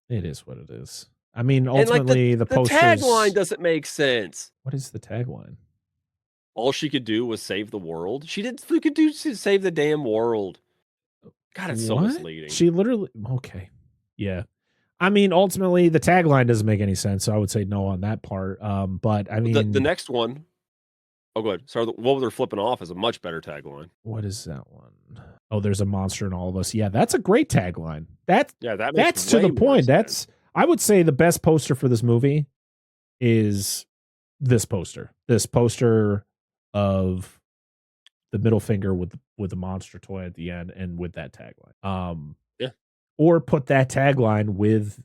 is what it is. I mean, ultimately, like the posters... tagline doesn't make sense. What is the tagline? All she could do was save the world. She could do save the damn world. God, it's so misleading. She literally... Okay. Yeah. I mean, ultimately, the tagline doesn't make any sense, so I would say no on that part. But, I mean... The next one... Oh, good. Sorry, what they're flipping off is a much better tagline. What is that one? Oh, there's a monster in all of us. Yeah, that's a great tagline. That's to the point. That's... I would say the best poster for this movie is this poster. This poster of the middle finger with the monster toy at the end and with that tagline. Yeah. or put that tagline with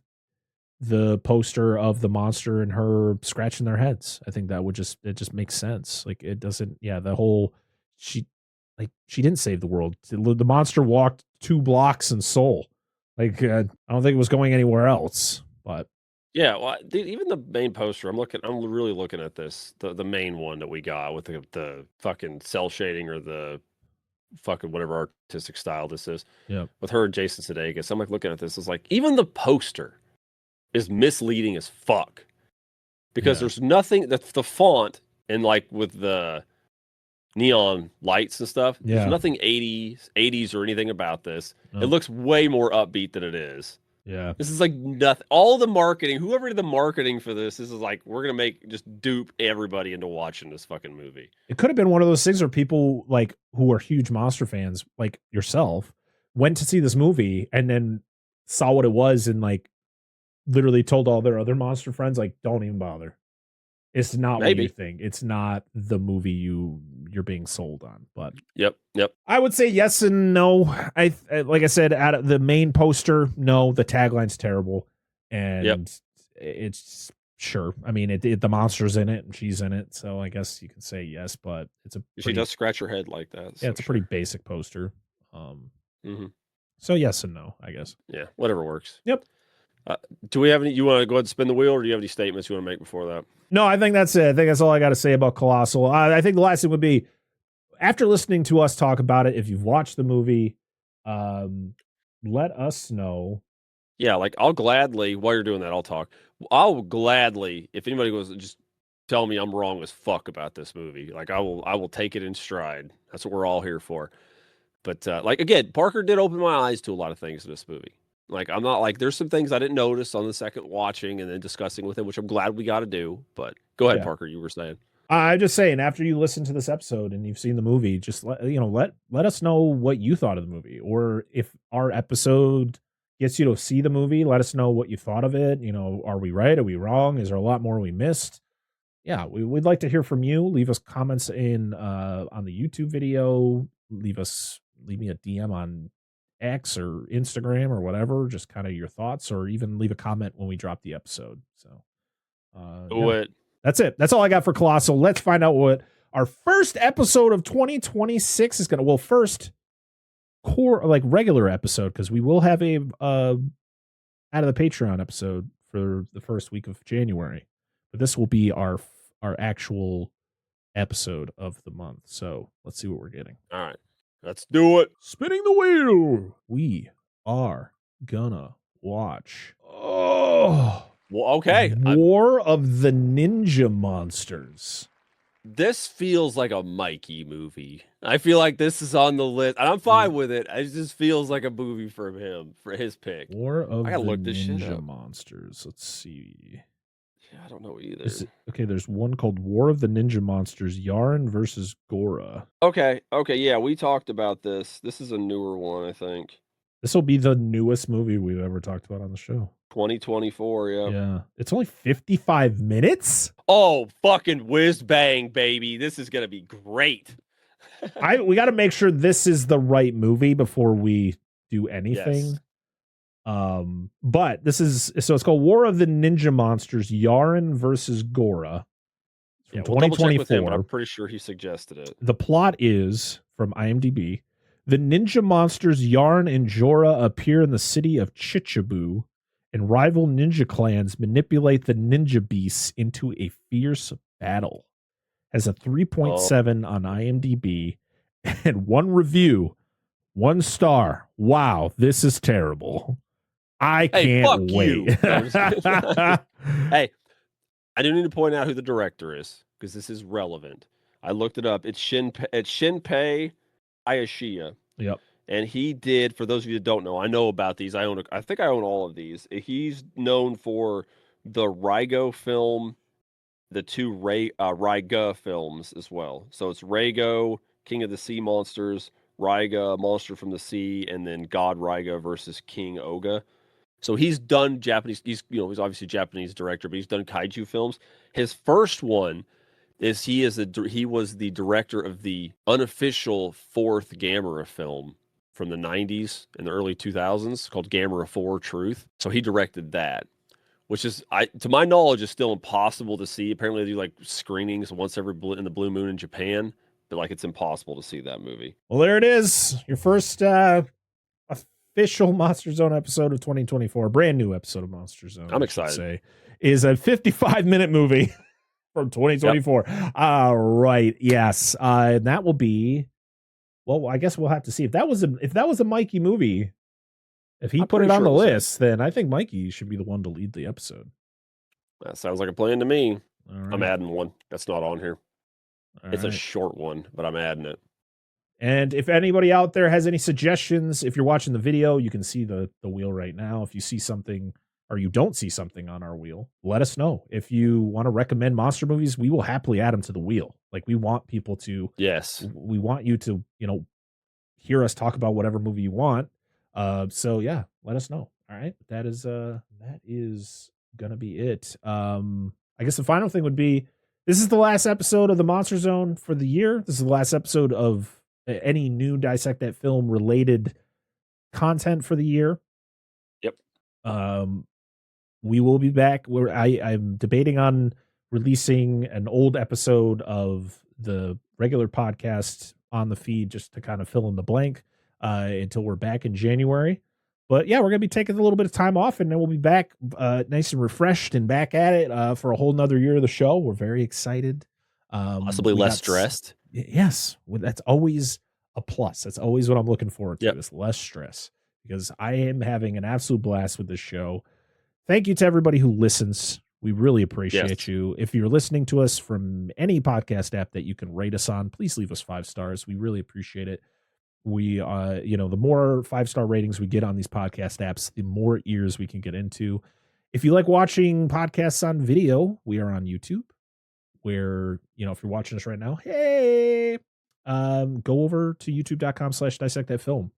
the poster of the monster and her scratching their heads. I think that would it just makes sense. Like it doesn't, the whole, she didn't save the world. The monster walked 2 blocks in Seoul. Like, I don't think it was going anywhere else, but. Yeah, well, even the main poster, I'm really looking at this, the main one that we got with the fucking cell shading or the fucking whatever artistic style this is. Yeah. With her and Jason Sudeikis, I'm like looking at this, it's like even the poster is misleading as fuck because there's nothing that's the font and like with the neon lights and stuff. There's nothing 80s or anything about this. It looks way more upbeat than it is. Yeah. This is like nothing. All the marketing, whoever did the marketing for this is like, we're going to just dupe everybody into watching this fucking movie. It could have been one of those things where people like who are huge monster fans, like yourself, went to see this movie and then saw what it was and like literally told all their other monster friends, like, don't even bother. It's not what you think. It's not the movie you're being sold on. But yep. I would say yes and no. I like I said, out of the main poster, no. The tagline's terrible, and it's sure. I mean, the monster's in it and she's in it, so I guess you can say yes. But she does scratch her head like that. So yeah, it's a pretty basic poster. So yes and no, I guess. Yeah, whatever works. Yep. Do we have any? You want to go ahead and spin the wheel, or do you have any statements you want to make before that? No, I think that's it. I think that's all I got to say about Colossal. I think the last thing would be, after listening to us talk about it, if you've watched the movie, let us know. Yeah, like I'll gladly, while you're doing that, I'll gladly, if anybody goes, just tell me I'm wrong as fuck about this movie. Like I will take it in stride. That's what we're all here for. But like again, Parker did open my eyes to a lot of things in this movie. Like, I'm not like, there's some things I didn't notice on the second watching and then discussing with him, which I'm glad we got to do. But go ahead, Parker, you were saying. I'm just saying, after you listen to this episode and you've seen the movie, just let us know what you thought of the movie. Or if our episode gets you to see the movie, let us know what you thought of it. Are we right? Are we wrong? Is there a lot more we missed? Yeah, we'd like to hear from you. Leave us comments on the YouTube video. Leave me a DM on X or Instagram or whatever, just kind of your thoughts, or even leave a comment when we drop the episode. So that's it. That's all I got for Colossal. Let's find out what our first episode of 2026 is going to, first core, like regular episode, because we will have a out of the Patreon episode for the first week of January, but this will be our actual episode of the month. So let's see what we're getting. All right. Let's do it. Spinning the wheel. We are gonna watch. Oh, well, okay. War of the Ninja Monsters. This feels like a Mikey movie. I feel like this is on the list, and I'm fine with it. It just feels like a movie from him for his pick. War of the Ninja Monsters. Let's see. Yeah, I don't know either. Okay, there's one called War of the Ninja Monsters, Yarn versus Gora. Okay, yeah, we talked about this. This is a newer one, I think. This will be the newest movie we've ever talked about on the show. 2024, yeah. Yeah. It's only 55 minutes? Oh, fucking whiz bang, baby. This is going to be great. We got to make sure this is the right movie before we do anything. Yes. But it's called War of the Ninja Monsters, Yarn versus Gora. From 2024. With him, but I'm pretty sure he suggested it. The plot is, from IMDb, the ninja monsters Yarn and Jora appear in the city of Chichibu, and rival ninja clans manipulate the ninja beasts into a fierce battle. Has a 3.7 on IMDb, and one review, 1 star. Wow, this is terrible. I can't wait. Hey, I do need to point out who the director is, because this is relevant. I looked it up. It's Shinpei Ayashiya. Yep. And he did, for those of you that don't know, I know about these. I think I own all of these. He's known for the Raigo film, the 2 Raiga films as well. So it's Raigo, King of the Sea Monsters, Raiga, Monster from the Sea, and then God Raiga versus King Oga. So he's done Japanese. He's obviously a Japanese director, but he's done kaiju films. His first one is he was the director of the unofficial 4th Gamera film from the 90s and the early 2000s called Gamera 4 Truth. So he directed that, which is, to my knowledge, is still impossible to see. Apparently they do like screenings once every in the Blue Moon in Japan, but like it's impossible to see that movie. Well, there it is. Your first official Monster Zone episode of 2024, brand new episode of Monster Zone. I'm excited. Is a 55-minute movie from 2024. Yep. All right. Yes. That will be, well, I guess we'll have to see if that was a Mikey movie. If he put it on the list, then I think Mikey should be the one to lead the episode. That sounds like a plan to me. Right. I'm adding one that's not on here. It's a short one, but I'm adding it. And if anybody out there has any suggestions, if you're watching the video, you can see the wheel right now. If you see something or you don't see something on our wheel, let us know. If you want to recommend monster movies, we will happily add them to the wheel. Like, we want people to, we want you to, hear us talk about whatever movie you want. So yeah, let us know. All right. That is gonna be it. I guess the final thing would be, this is the last episode of the Monster Zone for the year. This is the last episode of any new Dissect That Film related content for the year. Yep. We will be back. I'm debating on releasing an old episode of the regular podcast on the feed just to kind of fill in the blank until we're back in January. But yeah, we're going to be taking a little bit of time off, and then we'll be back nice and refreshed and back at it for a whole nother year of the show. We're very excited. Possibly less stressed. Yes. That's always a plus. That's always what I'm looking forward to, is less stress, because I am having an absolute blast with this show. Thank you to everybody who listens. We really appreciate you. If you're listening to us from any podcast app that you can rate us on, please leave us 5 stars. We really appreciate it. We, the more 5-star ratings we get on these podcast apps, the more ears we can get into. If you like watching podcasts on video, we are on YouTube, where, if you're watching us right now, hey, go over to youtube.com/dissectthatfilm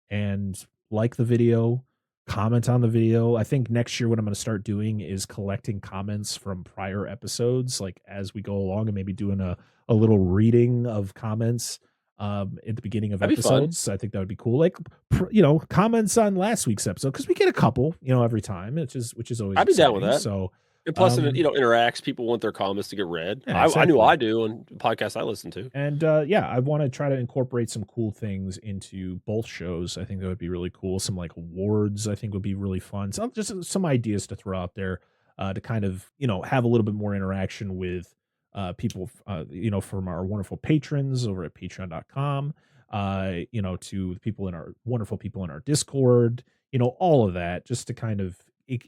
and like the video, comment on the video. I think next year what I'm going to start doing is collecting comments from prior episodes, like as we go along, and maybe doing a little reading of comments at the beginning of episodes. I think that would be cool. Like, comments on last week's episode, because we get a couple, every time, which is always I'd be down with that. So, and plus, it interacts. People want their comments to get read. Yeah, exactly. I knew I do on podcasts I listen to. And I want to try to incorporate some cool things into both shows. I think that would be really cool. Some like awards, I think would be really fun. So just some ideas to throw out there to kind of, have a little bit more interaction with people, from our wonderful patrons over at patreon.com, to the people wonderful people in our Discord, all of that, just to kind of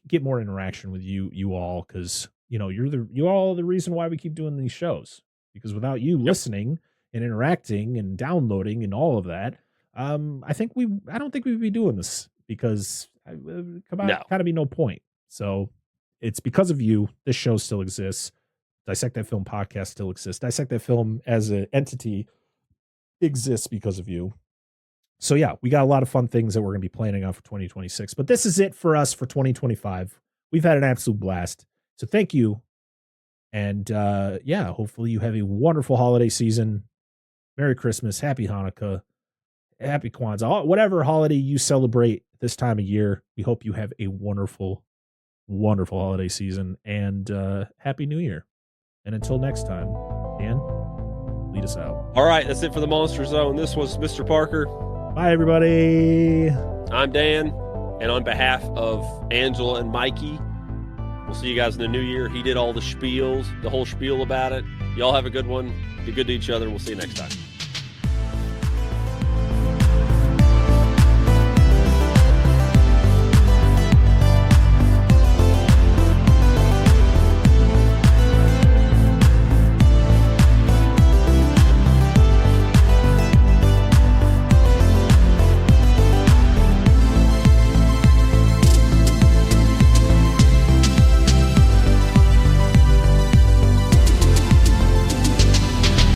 get more interaction with you all, because you're all the reason why we keep doing these shows, because without you listening and interacting and downloading and all of that, I don't think we'd be doing this, because kind of be no point. So it's because of you this show still exists. Dissect That Film podcast still exists. Dissect That Film as an entity exists because of you. So yeah, we got a lot of fun things that we're going to be planning on for 2026, but this is it for us for 2025. We've had an absolute blast. So thank you. And hopefully you have a wonderful holiday season. Merry Christmas, Happy Hanukkah, Happy Kwanzaa, whatever holiday you celebrate this time of year. We hope you have a wonderful, wonderful holiday season, and Happy New Year. And until next time, Dan, lead us out. All right, that's it for the Monster Zone. This was Mr. Parker. Bye, everybody. I'm Dan, and on behalf of Angela and Mikey, we'll see you guys in the new year. He did all the whole spiel about it. Y'all have a good one. Be good to each other, and we'll see you next time.